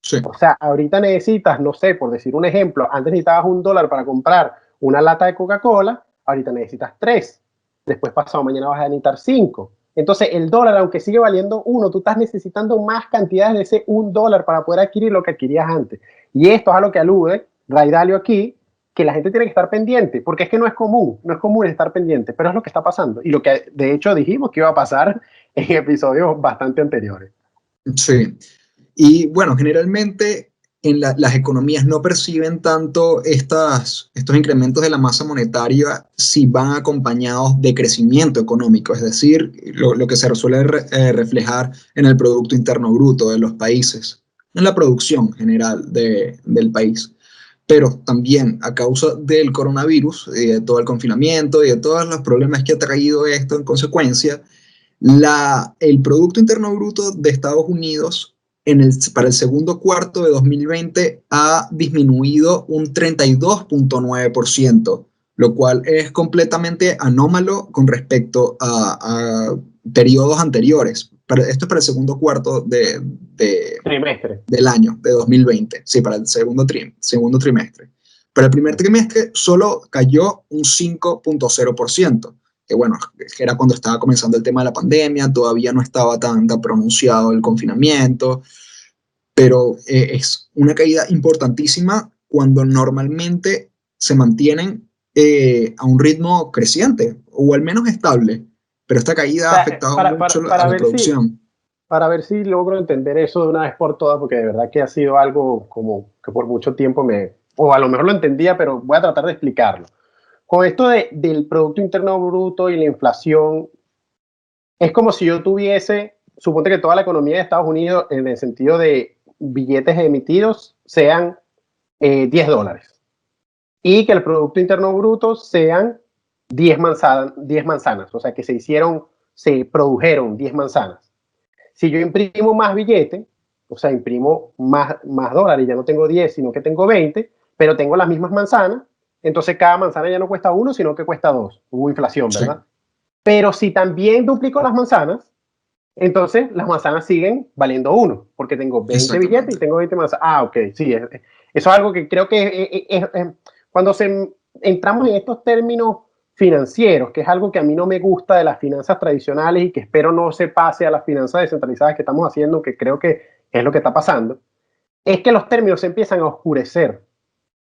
Sí. O sea, ahorita necesitas, no sé, por decir un ejemplo, antes necesitabas un dólar para comprar una lata de Coca-Cola, ahorita necesitas 3. Después pasado mañana vas a necesitar 5. Entonces, el dólar, aunque sigue valiendo 1, tú estás necesitando más cantidades de ese $1 para poder adquirir lo que adquirías antes. Y esto es a lo que alude Ray Dalio aquí, que la gente tiene que estar pendiente, porque es que no es común estar pendiente, pero es lo que está pasando. Y lo que de hecho dijimos que iba a pasar en episodios bastante anteriores. Sí. Y bueno, generalmente las economías no perciben tanto estos incrementos de la masa monetaria si van acompañados de crecimiento económico, es decir, lo que se suele reflejar en el Producto Interno Bruto de los países, en la producción general del país. Pero también a causa del coronavirus y de todo el confinamiento y de todos los problemas que ha traído esto en consecuencia, El Producto Interno Bruto de Estados Unidos para el segundo cuarto de 2020 ha disminuido un 32,9%, lo cual es completamente anómalo con respecto a periodos anteriores. Esto es para el segundo cuarto Trimestre. del año, de 2020, sí, para el segundo trimestre. Para el primer trimestre solo cayó un 5,0%, que bueno, era cuando estaba comenzando el tema de la pandemia, todavía no estaba tan pronunciado el confinamiento, pero es una caída importantísima cuando normalmente se mantienen a un ritmo creciente, o al menos estable, pero esta O caída ha sea, afectado mucho a la producción. para ver si logro entender eso de una vez por todas, porque de verdad que ha sido algo como que por mucho tiempo o a lo mejor lo entendía, pero voy a tratar de explicarlo. Con esto del Producto Interno Bruto y la inflación, es como si yo tuviese, suponte que toda la economía de Estados Unidos, en el sentido de billetes emitidos, sean $10 y que el Producto Interno Bruto sean 10 manzanas, o sea, que se produjeron 10 manzanas. Si yo imprimo más billetes, o sea, imprimo más dólares, ya no tengo 10, sino que tengo 20, pero tengo las mismas manzanas, entonces cada manzana ya no cuesta 1, sino que cuesta 2. Hubo inflación, Sí, ¿verdad? Pero si también duplico las manzanas, entonces las manzanas siguen valiendo 1, porque tengo 20 billetes y exactamente. tengo 20 manzanas. Ah, ok, sí, eso es algo que creo que cuando entramos en estos términos financieros, que es algo que a mí no me gusta de las finanzas tradicionales y que espero no se pase a las finanzas descentralizadas que estamos haciendo, que creo que es lo que está pasando, es que los términos se empiezan a oscurecer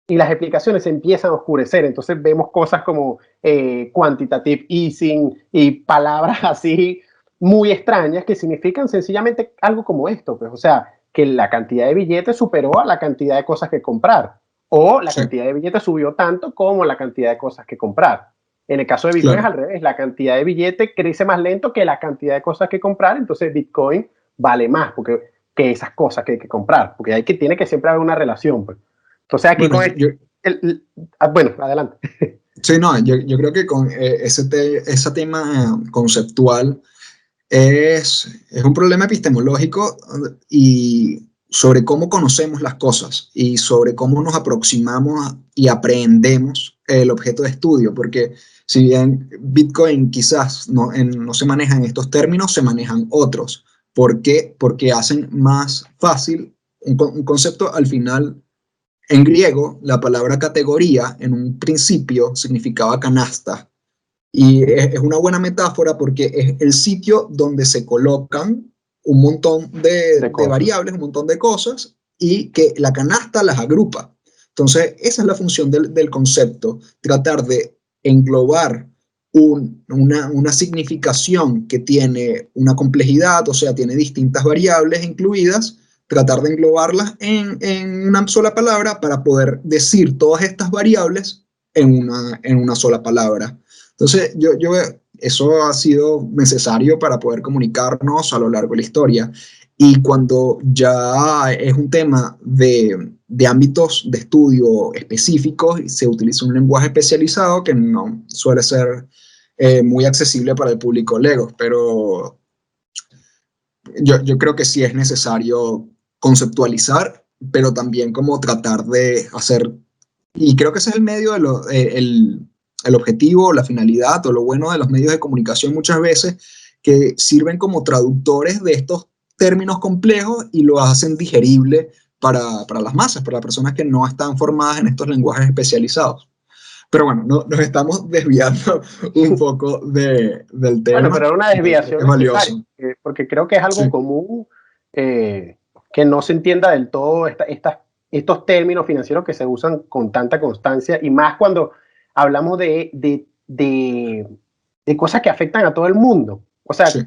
y las explicaciones se empiezan a oscurecer. Entonces vemos cosas como quantitative easing y palabras así muy extrañas que significan sencillamente algo como esto, pues, o sea, que la cantidad de billetes superó a la cantidad de cosas que comprar, o la Sí, cantidad de billetes subió tanto como la cantidad de cosas que comprar. En el caso de Bitcoin es claro. al revés, la cantidad de billetes crece más lento que la cantidad de cosas que comprar, entonces Bitcoin vale más que esas cosas que hay que comprar, porque tiene que siempre haber una relación, pues. Entonces aquí Bueno, con bueno, adelante. sí, no, yo creo que con ese tema conceptual es un problema epistemológico y sobre cómo conocemos las cosas y sobre cómo nos aproximamos y aprendemos el objeto de estudio, porque si bien Bitcoin quizás no se maneja en estos términos, se manejan otros. ¿Por qué? Porque hacen más fácil un concepto al final. En griego, la palabra categoría en un principio significaba canasta y es una buena metáfora porque es el sitio donde se colocan un montón De de cosas. variables, un montón de cosas y que la canasta las agrupa. Entonces, esa es la función del concepto, tratar de englobar una significación que tiene una complejidad, o sea, tiene distintas variables incluidas, tratar de englobarlas en una sola palabra para poder decir todas estas variables en una sola palabra. Entonces, eso ha sido necesario para poder comunicarnos a lo largo de la historia. Y cuando ya es un tema de ámbitos de estudio específicos, se utiliza un lenguaje especializado que no suele ser muy accesible para el público lego, pero yo creo que sí es necesario conceptualizar, pero también como tratar de hacer, y creo que ese es el medio, el objetivo, la finalidad o lo bueno de los medios de comunicación muchas veces, que sirven como traductores de estos términos complejos y lo hacen digerible para las masas, para las personas que no están formadas en estos lenguajes especializados. Pero bueno, nos estamos desviando un poco del Bueno, tema, pero era una que desviación es necesaria, valioso. porque creo que es algo Sí, común que no se entienda del todo estos términos financieros que se usan con tanta constancia y más cuando hablamos de cosas que afectan a todo el mundo. O sea, sí,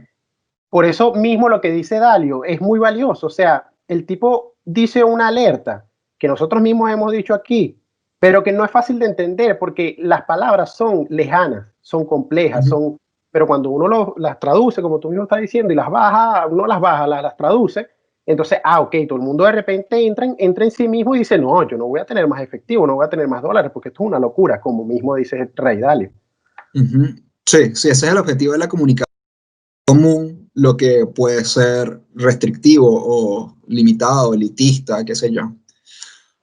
por eso mismo lo que dice Dalio es muy valioso. O sea, el tipo dice una alerta que nosotros mismos hemos dicho aquí, pero que no es fácil de entender porque las palabras son lejanas, son complejas, ujú, pero cuando uno las traduce, como tú mismo estás diciendo, y las baja, uno las baja, las traduce, entonces, ok, todo el mundo de repente entra en sí mismo y dice, no, yo no voy a tener más efectivo, no voy a tener más dólares, porque esto es una locura, como mismo dice el Rey Dalio. ujú. Sí, sí, ese es el objetivo de la comunicación común lo que puede ser restrictivo o limitado, elitista, qué sé yo.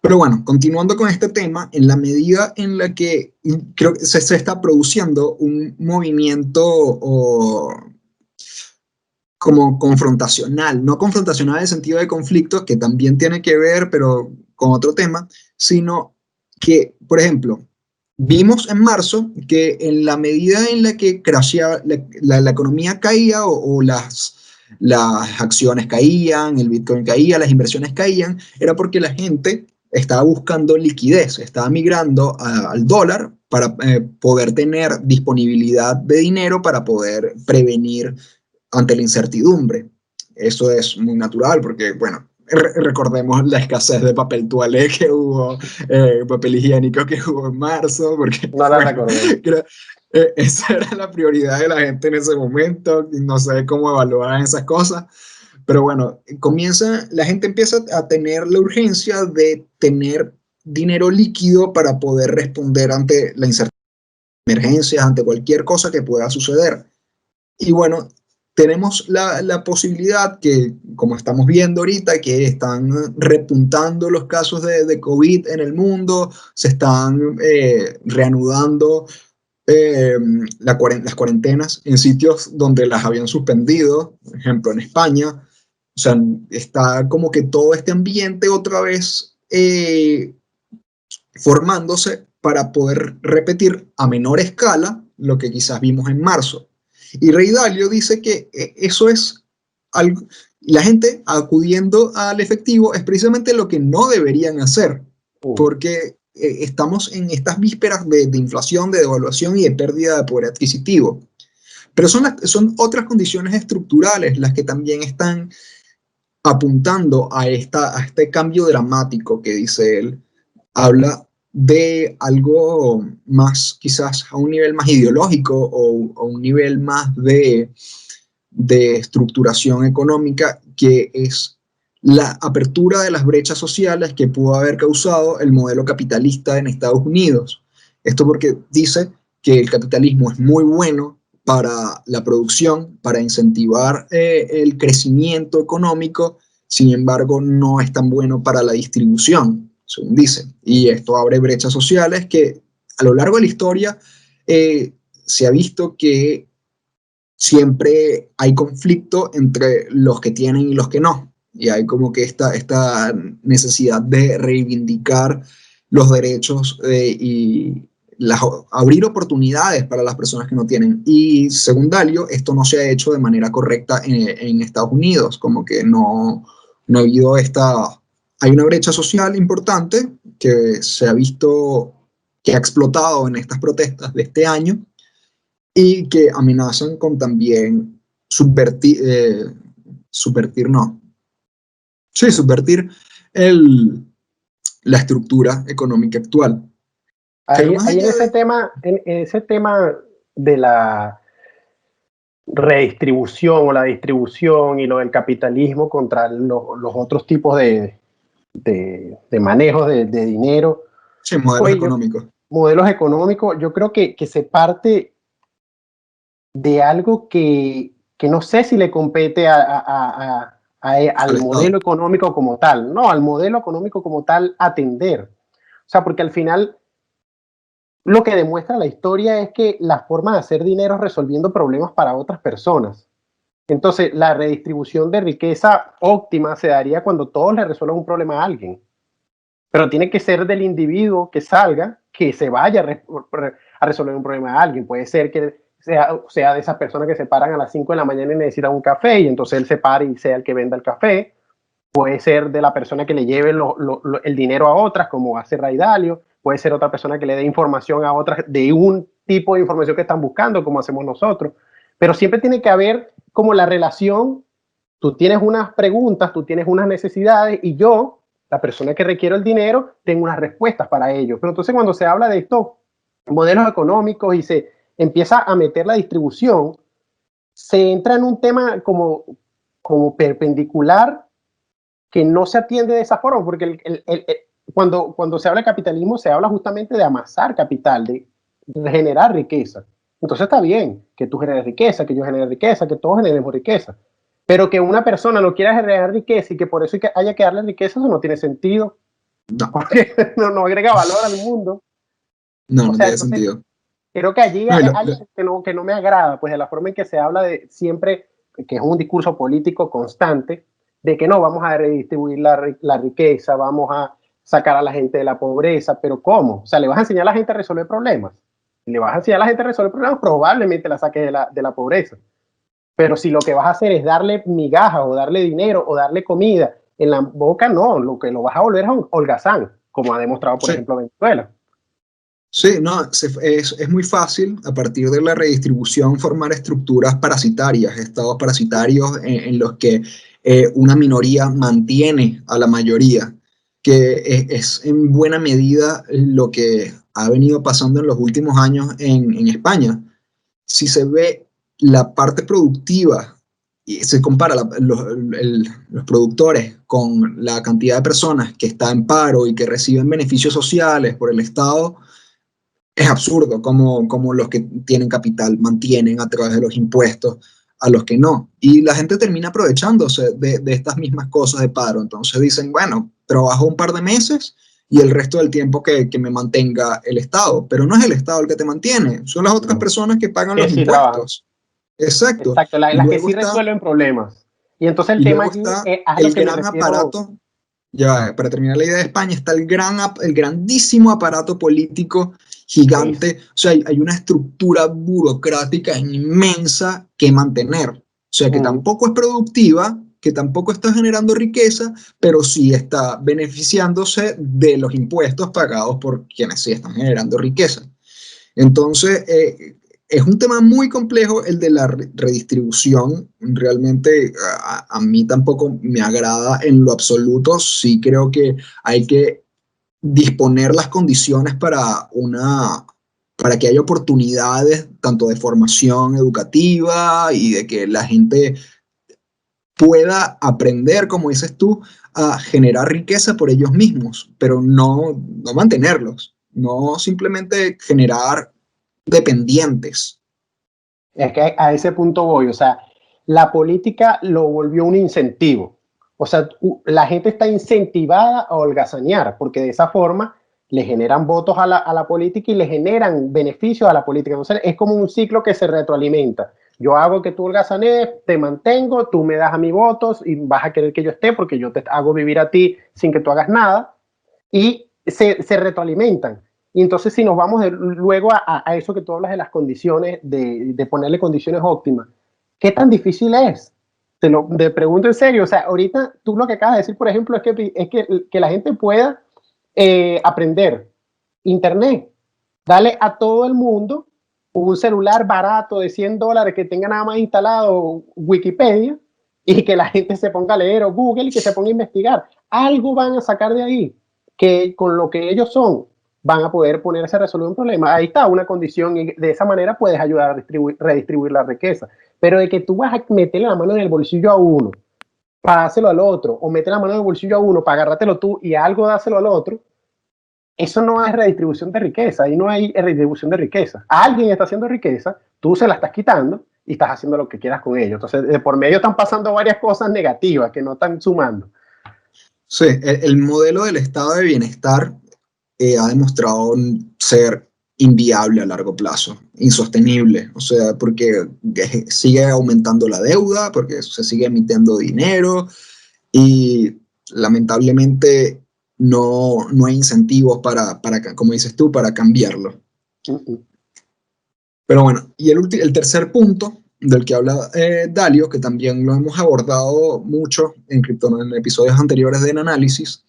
Pero bueno, continuando con este tema, en la medida en la que creo que se está produciendo un movimiento como confrontacional, no confrontacional en el sentido de conflictos, que también tiene que ver, pero con otro tema, sino que, por ejemplo, vimos en marzo que en la medida en la que crasheaba, la economía caía o las acciones caían, el Bitcoin caía, las inversiones caían, era porque la gente estaba buscando liquidez, estaba migrando al dólar para poder tener disponibilidad de dinero para poder prevenir ante la incertidumbre. Eso es muy natural porque, bueno, recordemos la escasez de papel toalé que hubo, papel higiénico que hubo en marzo, porque, No la bueno, recordé. esa era la prioridad de la gente en ese momento, no sé cómo evaluar esas cosas, pero bueno, la gente empieza a tener la urgencia de tener dinero líquido para poder responder ante la incertidumbre, emergencias, ante cualquier cosa que pueda suceder. Y bueno, tenemos la posibilidad que, como estamos viendo ahorita, que están repuntando los casos de COVID en el mundo, se están reanudando las cuarentenas en sitios donde las habían suspendido, por ejemplo en España. O sea, está como que todo este ambiente otra vez formándose para poder repetir a menor escala lo que quizás vimos en marzo. Y Rey Dalio dice que eso es algo, la gente acudiendo al efectivo es precisamente lo que no deberían hacer, porque estamos en estas vísperas de inflación, de devaluación y de pérdida de poder adquisitivo. Pero son otras condiciones estructurales las que también están apuntando a este cambio dramático que dice él. Habla de algo más, quizás a un nivel más ideológico o un nivel más de estructuración económica, que es la apertura de las brechas sociales que pudo haber causado el modelo capitalista en Estados Unidos. Esto porque dice que el capitalismo es muy bueno para la producción, para incentivar el crecimiento económico, sin embargo no es tan bueno para la distribución, según dice. Y esto abre brechas sociales que a lo largo de la historia se ha visto que siempre hay conflicto entre los que tienen y los que no. Y hay como que esta necesidad de reivindicar los derechos y abrir oportunidades para las personas que no tienen. Y según Dalio, esto no se ha hecho de manera correcta en Estados Unidos, como que no ha habido hay una brecha social importante que se ha visto que ha explotado en estas protestas de este año y que amenazan con también subvertir, no, sí, subvertir el, la estructura económica actual. Pero Ahí, más ahí allá de... en ese tema de la redistribución o la distribución y lo del capitalismo contra los otros tipos de manejos de dinero, Sí, modelos pues económicos. modelos económicos, yo creo que se parte de algo que no sé si le compete al Al modelo Estado. económico como tal, no, al modelo económico como tal atender. O sea, porque al final lo que demuestra la historia es que la forma de hacer dinero es resolviendo problemas para otras personas. Entonces, la redistribución de riqueza óptima se daría cuando todos le resuelvan un problema a alguien. Pero tiene que ser del individuo que salga, que se vaya a resolver un problema a alguien. Puede ser que sea de esas personas que se paran a las 5 de la mañana y necesitan un café y entonces él se para y sea el que venda el café. Puede ser de la persona que le lleve el dinero a otras, como hace Ray Dalio. Puede ser otra persona que le dé información a otras de un tipo de información que están buscando, como hacemos nosotros. Pero siempre tiene que haber como la relación, tú tienes unas preguntas, tú tienes unas necesidades y yo, la persona que requiere el dinero, tengo unas respuestas para ello. Pero entonces cuando se habla de estos modelos económicos y se empieza a meter la distribución, se entra en un tema como perpendicular que no se atiende de esa forma, porque cuando se habla de capitalismo se habla justamente de amasar capital, de generar riqueza. Entonces está bien que tú generes riqueza, que yo genere riqueza, que todos generemos riqueza. Pero que una persona no quiera generar riqueza y que por eso haya que darle riqueza, eso no tiene sentido, No, porque no agrega valor al mundo. no, O no sea, tiene entonces sentido. creo que allí No, hay algo que no me agrada, pues de la forma en que se habla de siempre, que es un discurso político constante, de que no, vamos a redistribuir la riqueza, vamos a sacar a la gente de la pobreza, pero ¿cómo? O sea, ¿le vas a enseñar a la gente a resolver problemas? Si le vas a enseñar a la gente a resolver problemas, probablemente la saques de la pobreza. Pero si lo que vas a hacer es darle migajas o darle dinero o darle comida en la boca, no, lo que lo vas a volver es un holgazán, como ha demostrado, por sí, ejemplo, Venezuela. sí, no, es muy fácil a partir de la redistribución formar estructuras parasitarias, estados parasitarios en los que una minoría mantiene a la mayoría, que es en buena medida lo que ha venido pasando en los últimos años en España. Si se ve la parte productiva y se compara los productores con la cantidad de personas que está en paro y que reciben beneficios sociales por el Estado, es absurdo como los que tienen capital mantienen a través de los impuestos a los que no. Y la gente termina aprovechándose de estas mismas cosas de paro. Entonces dicen, bueno, trabajo un par de meses y el resto del tiempo que me mantenga el Estado. Pero no es el Estado el que te mantiene, son las otras No. personas que pagan Que los sí trabajan. impuestos. Exacto. Exacto, Y las que luego sí está, resuelven problemas. Y entonces el y tema luego allí está es a lo el que me gran refiero. aparato. Ya, para terminar la idea de España, está el grandísimo aparato político Es, gigante, o sea, hay una estructura burocrática inmensa que mantener, o sea, que mm, tampoco es productiva, que tampoco está generando riqueza, pero sí está beneficiándose de los impuestos pagados por quienes sí están generando riqueza. Entonces, es un tema muy complejo el de la redistribución. Realmente a mí tampoco me agrada en lo absoluto. Sí creo que hay que disponer las condiciones para que haya oportunidades tanto de formación educativa y de que la gente pueda aprender, como dices tú, a generar riqueza por ellos mismos, pero no mantenerlos, no simplemente generar dependientes. es que a ese punto voy. O sea, la política lo volvió un incentivo. O sea, la gente está incentivada a holgazanear, porque de esa forma le generan votos a la política y le generan beneficios a la política. Entonces, es como un ciclo que se retroalimenta. Yo hago que tú holgazanees, te mantengo, tú me das a mí votos y vas a querer que yo esté porque yo te hago vivir a ti sin que tú hagas nada. Y se retroalimentan. Y entonces si nos vamos luego a eso que tú hablas de las condiciones, de ponerle condiciones óptimas, ¿qué tan difícil es? Te pregunto en serio, o sea, ahorita tú lo que acabas de decir, por ejemplo, que la gente pueda aprender Internet. Dale a todo el mundo un celular barato de $100 que tenga nada más instalado Wikipedia y que la gente se ponga a leer o Google y que se ponga a investigar. Algo van a sacar de ahí que con lo que ellos son van a poder ponerse a resolver un problema. Ahí está una condición y de esa manera puedes ayudar a redistribuir la riqueza. Pero de que tú vas a meterle la mano en el bolsillo a uno para dárselo al otro o meter la mano en el bolsillo a uno para agarrártelo tú y algo dárselo al otro, eso no es redistribución de riqueza, ahí no hay redistribución de riqueza. Alguien está haciendo riqueza, tú se la estás quitando y estás haciendo lo que quieras con ello. Entonces, de por medio están pasando varias cosas negativas que no están sumando. Sí, el modelo del estado de bienestar ha demostrado ser inviable a largo plazo, insostenible, o sea, porque sigue aumentando la deuda, porque se sigue emitiendo dinero y lamentablemente no hay incentivos como dices tú, para cambiarlo. Uh -uh. Pero bueno, y el tercer punto del que habla Dalio, que también lo hemos abordado mucho en episodios anteriores del análisis,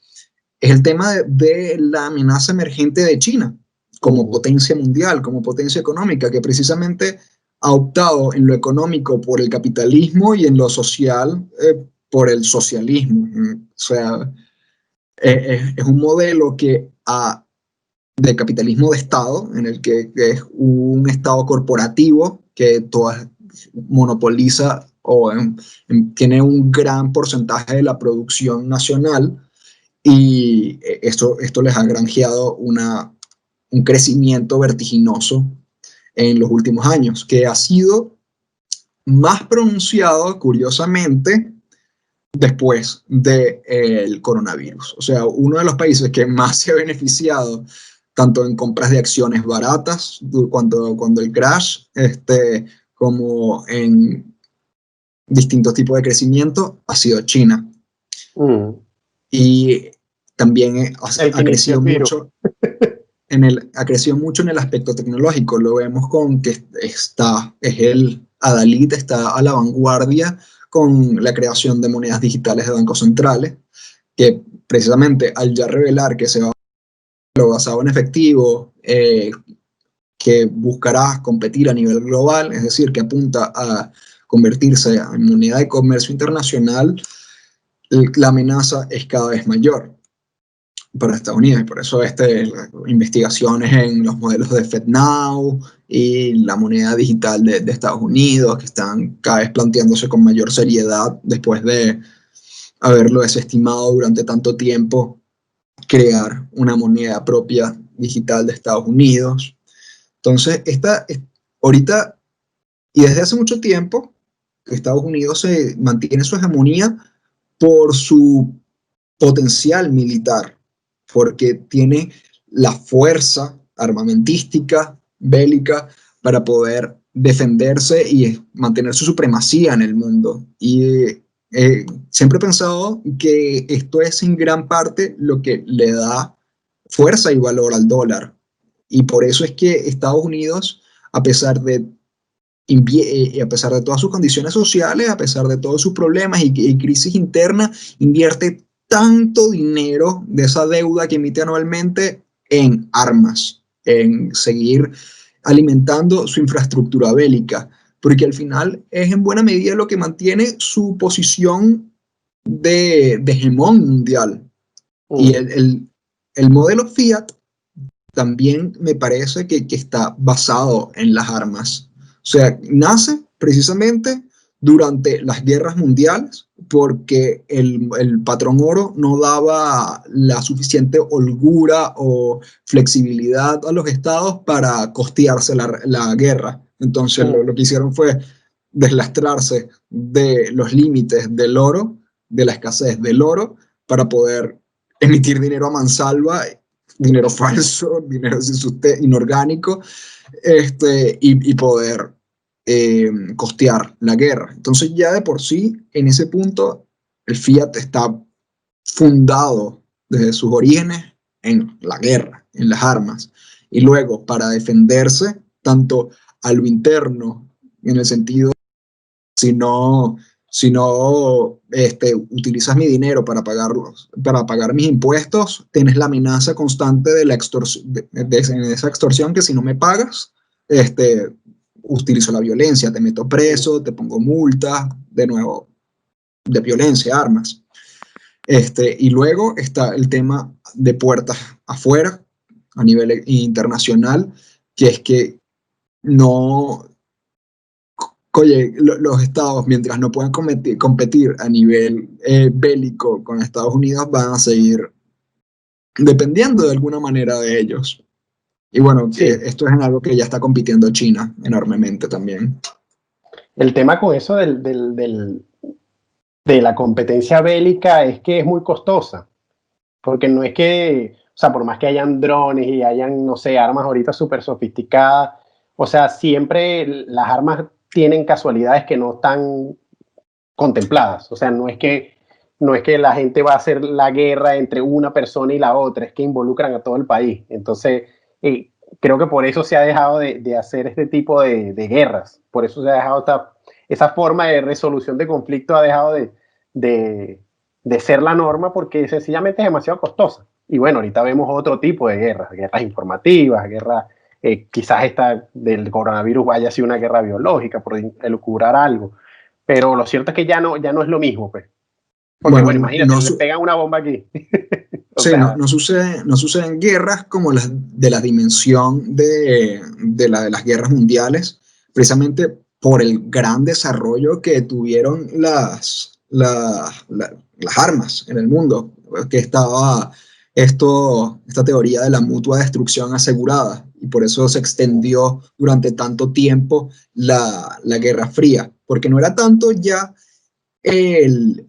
es el tema de la amenaza emergente de China como potencia mundial, como potencia económica, que precisamente ha optado en lo económico por el capitalismo y en lo social por el socialismo. O sea, es un modelo de capitalismo de Estado, en el que es un Estado corporativo que monopoliza o tiene un gran porcentaje de la producción nacional y esto les ha granjeado un crecimiento vertiginoso en los últimos años, que ha sido más pronunciado, curiosamente, después del coronavirus. O sea, uno de los países que más se ha beneficiado, tanto en compras de acciones baratas cuando el crash, como en distintos tipos de crecimiento, ha sido China. Y también ha crecido mucho ha crecido mucho en el aspecto tecnológico. Lo vemos con que Adalid está a la vanguardia con la creación de monedas digitales de bancos centrales, que precisamente al ya revelar que se va a lo basado en efectivo, que buscará competir a nivel global, es decir, que apunta a convertirse en moneda de comercio internacional, la amenaza es cada vez mayor para Estados Unidos, y por eso investigaciones en los modelos de FedNow y la moneda digital de Estados Unidos, que están cada vez planteándose con mayor seriedad después de haberlo desestimado durante tanto tiempo, crear una moneda propia digital de Estados Unidos. Entonces, ahorita y desde hace mucho tiempo, Estados Unidos mantiene su hegemonía por su potencial militar, porque tiene la fuerza armamentística, bélica, para poder defenderse y mantener su supremacía en el mundo. Y siempre he pensado que esto es en gran parte lo que le da fuerza y valor al dólar. Y por eso es que Estados Unidos, a pesar de todas sus condiciones sociales, a pesar de todos sus problemas y crisis interna, invierte tanto dinero de esa deuda que emite anualmente en armas, en seguir alimentando su infraestructura bélica, porque al final es en buena medida lo que mantiene su posición de hegemón mundial. Y el modelo Fiat también me parece que está basado en las armas. O sea, nace precisamente durante las guerras mundiales porque el patrón oro no daba la suficiente holgura o flexibilidad a los estados para costearse la guerra. Entonces lo que hicieron fue deslastrarse de los límites del oro, de la escasez del oro, para poder emitir dinero a mansalva, dinero falso, dinero inorgánico, y poder costear la guerra. Entonces ya de por sí, en ese punto, el Fiat está fundado desde sus orígenes en la guerra, en las armas. Y luego, para defenderse, tanto a lo interno, en el sentido, si no utilizas mi dinero para pagar mis impuestos, tienes la amenaza constante de esa extorsión, que si no me pagas, utilizo la violencia, te meto preso, te pongo multas, de nuevo, de violencia, armas. Y luego está el tema de puertas afuera, a nivel internacional, que es que los estados, mientras no puedan competir a nivel bélico con Estados Unidos, van a seguir dependiendo de alguna manera de ellos. Y bueno, sí, esto es en algo que ya está compitiendo China enormemente también. El tema con eso de la competencia bélica es que es muy costosa, porque no es que, o sea, por más que hayan drones y hayan, no sé, armas ahorita súper sofisticadas, o sea, siempre las armas tienen casualidades que no están contempladas. O sea, no es que la gente va a hacer la guerra entre una persona y la otra, es que involucran a todo el país. Entonces, creo que por eso se ha dejado de hacer este tipo de guerras. Por eso se ha dejado esa forma de resolución de conflicto ha dejado de ser la norma, porque sencillamente es demasiado costosa. Y bueno, ahorita vemos otro tipo de guerras informativas, guerras, quizás esta del coronavirus vaya a ser una guerra biológica por elucubrar algo. Pero lo cierto es que ya no es lo mismo, pues. Porque, bueno, imagínate, le pegan una bomba aquí. Sí, no suceden guerras como las de la dimensión de las guerras mundiales, precisamente por el gran desarrollo que tuvieron las armas en el mundo, que estaba esta teoría de la mutua destrucción asegurada, y por eso se extendió durante tanto tiempo la Guerra Fría, porque no era tanto ya el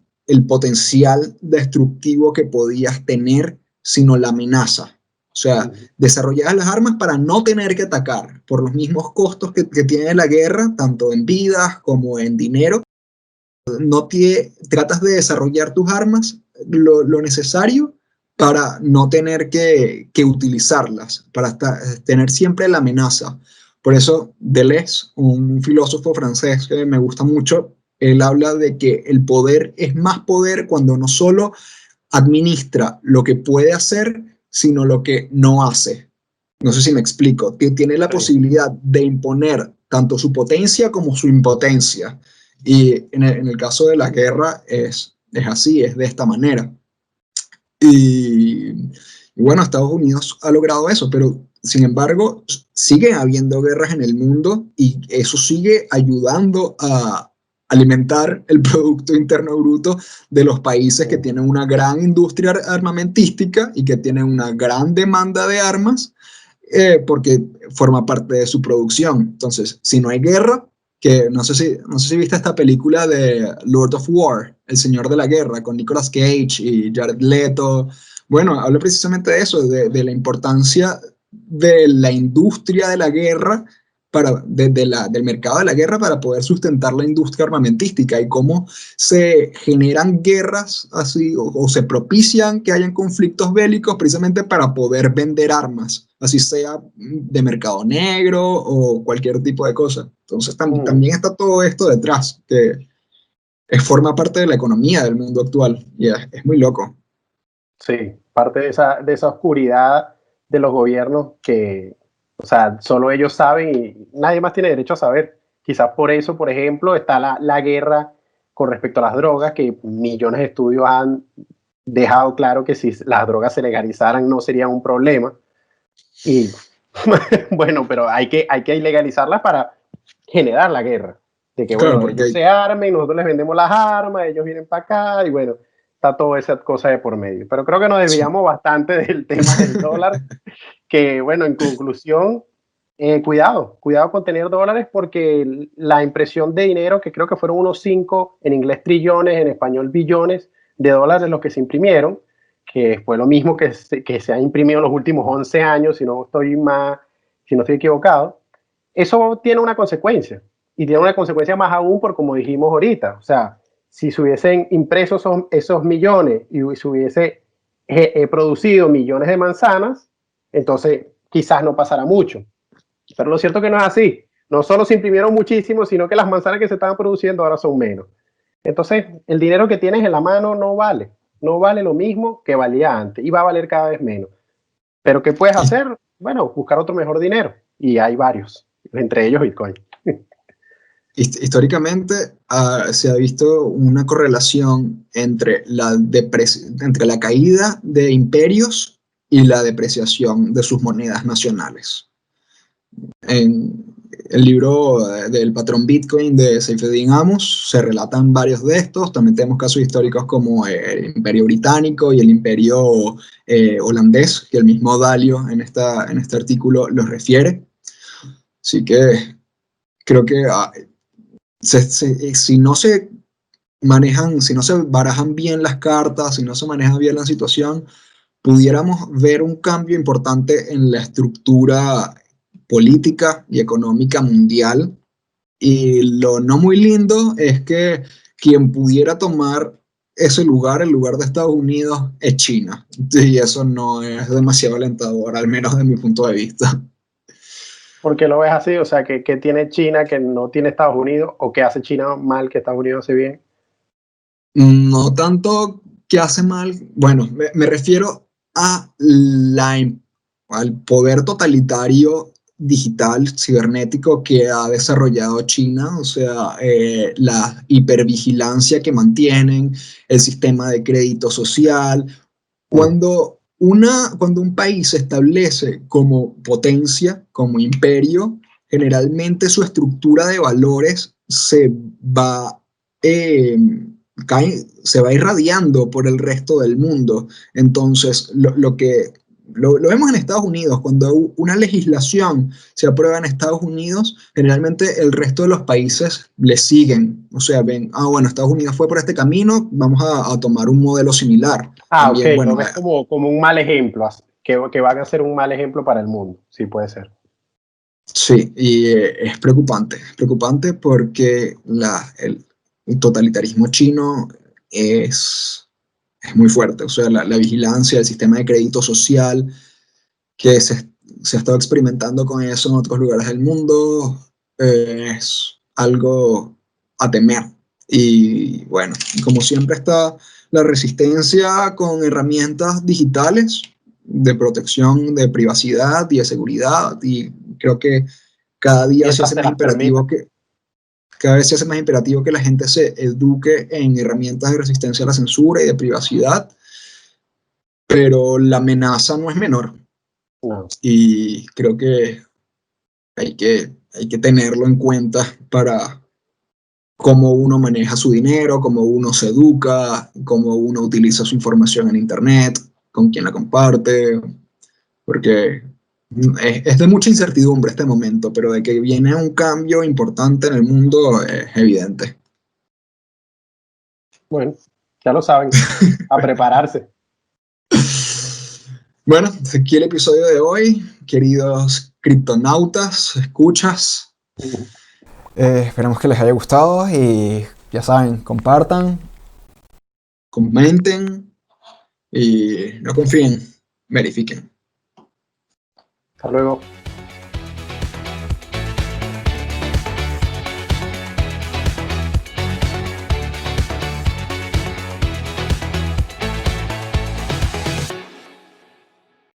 potencial destructivo que podías tener, sino la amenaza. O sea, desarrollabas las armas para no tener que atacar, por los mismos costos que tiene la guerra, tanto en vidas como en dinero. No tratas de desarrollar tus armas lo necesario para no tener que utilizarlas, para tener siempre la amenaza. Por eso, Deleuze, un filósofo francés que me gusta mucho, él habla de que el poder es más poder cuando no solo administra lo que puede hacer, sino lo que no hace. No sé si me explico. Tiene la posibilidad de imponer tanto su potencia como su impotencia. Y en el caso de la guerra es así, es de esta manera. Y bueno, Estados Unidos ha logrado eso, pero sin embargo, siguen habiendo guerras en el mundo y eso sigue ayudando a alimentar el Producto Interno Bruto de los países que tienen una gran industria armamentística y que tienen una gran demanda de armas, porque forma parte de su producción. Entonces, si no hay guerra, que no sé si viste esta película de Lord of War, El Señor de la Guerra, con Nicolas Cage y Jared Leto. Bueno, habla precisamente de eso, de la importancia de la industria de la guerra, del mercado de la guerra para poder sustentar la industria armamentística y cómo se generan guerras así o se propician que hayan conflictos bélicos precisamente para poder vender armas, así sea de mercado negro o cualquier tipo de cosa. Entonces también está todo esto detrás, que forma parte de la economía del mundo actual y es muy loco. Sí, parte de esa oscuridad de los gobiernos que, o sea, solo ellos saben y nadie más tiene derecho a saber. Quizás por eso, por ejemplo, está la guerra con respecto a las drogas, que millones de estudios han dejado claro que si las drogas se legalizaran no sería un problema. Y bueno, pero hay que ilegalizarlas para generar la guerra. De que, Claro, bueno, porque ellos se armen, nosotros les vendemos las armas, ellos vienen para acá y bueno, está toda esa cosa de por medio. Pero creo que nos desviamos bastante del tema del dólar, que bueno, en conclusión, cuidado con tener dólares porque la impresión de dinero, que creo que fueron unos 5, en inglés trillones, en español billones de dólares los que se imprimieron, que fue lo mismo que se ha imprimido en los últimos 11 años, si no estoy equivocado. Eso tiene una consecuencia, y tiene una consecuencia más aún por como dijimos ahorita. O sea, si se hubiesen impreso esos millones y se hubiese producido millones de manzanas, entonces quizás no pasara mucho. Pero lo cierto es que no es así. No solo se imprimieron muchísimo, sino que las manzanas que se estaban produciendo ahora son menos. Entonces, el dinero que tienes en la mano no vale lo mismo que valía antes y va a valer cada vez menos. Pero ¿qué puedes hacer? Bueno, buscar otro mejor dinero y hay varios, entre ellos Bitcoin. históricamente se ha visto una correlación entre entre la caída de imperios y la depreciación de sus monedas nacionales. En el libro del patrón Bitcoin de Saifedean Amos se relatan varios de estos. También tenemos casos históricos como el Imperio Británico y el Imperio holandés, que el mismo Dalio en este artículo los refiere. Así que creo que si no se si no se barajan bien las cartas, si no se maneja bien la situación, pudiéramos ver un cambio importante en la estructura política y económica mundial. Y lo no muy lindo es que quien pudiera tomar ese lugar, el lugar de Estados Unidos, es China. Y eso no es demasiado alentador, al menos de mi punto de vista. ¿Por qué lo ves así? O sea, ¿qué tiene China que no tiene Estados Unidos? ¿O qué hace China mal que Estados Unidos hace bien? No tanto que hace mal, bueno, me refiero a al poder totalitario digital, cibernético que ha desarrollado China, o sea, la hipervigilancia que mantienen, el sistema de crédito social. Cuando un país se establece como potencia, como imperio, generalmente su estructura de valores eh, se va irradiando por el resto del mundo. Entonces, lo que lo vemos en Estados Unidos, cuando una legislación se aprueba en Estados Unidos, generalmente el resto de los países le siguen, o sea, ven, bueno, Estados Unidos fue por este camino, vamos a tomar un modelo similar. Ok, También, bueno, lo ves como un mal ejemplo, que van a ser un mal ejemplo para el mundo, sí puede ser. sí, y es preocupante porque el totalitarismo chino es muy fuerte, o sea, la vigilancia, el sistema de crédito social que se ha estado experimentando con eso en otros lugares del mundo, es algo a temer. Y bueno, como siempre está la resistencia con herramientas digitales de protección de privacidad y de seguridad, y creo que cada día se Mientras hace se más las imperativo permitan. que cada vez se hace más imperativo que la gente se eduque en herramientas de resistencia a la censura y de privacidad, pero la amenaza no es menor. No. Y creo que hay que tenerlo en cuenta para cómo uno maneja su dinero, cómo uno se educa, cómo uno utiliza su información en Internet, con quién la comparte, porque es de mucha incertidumbre este momento, pero de que viene un cambio importante en el mundo es evidente. Bueno, ya lo saben, a prepararse. Bueno, hasta aquí el episodio de hoy, queridos criptonautas, escuchas. Esperamos que les haya gustado y ya saben, compartan. Comenten y no confíen, verifiquen. Hasta luego.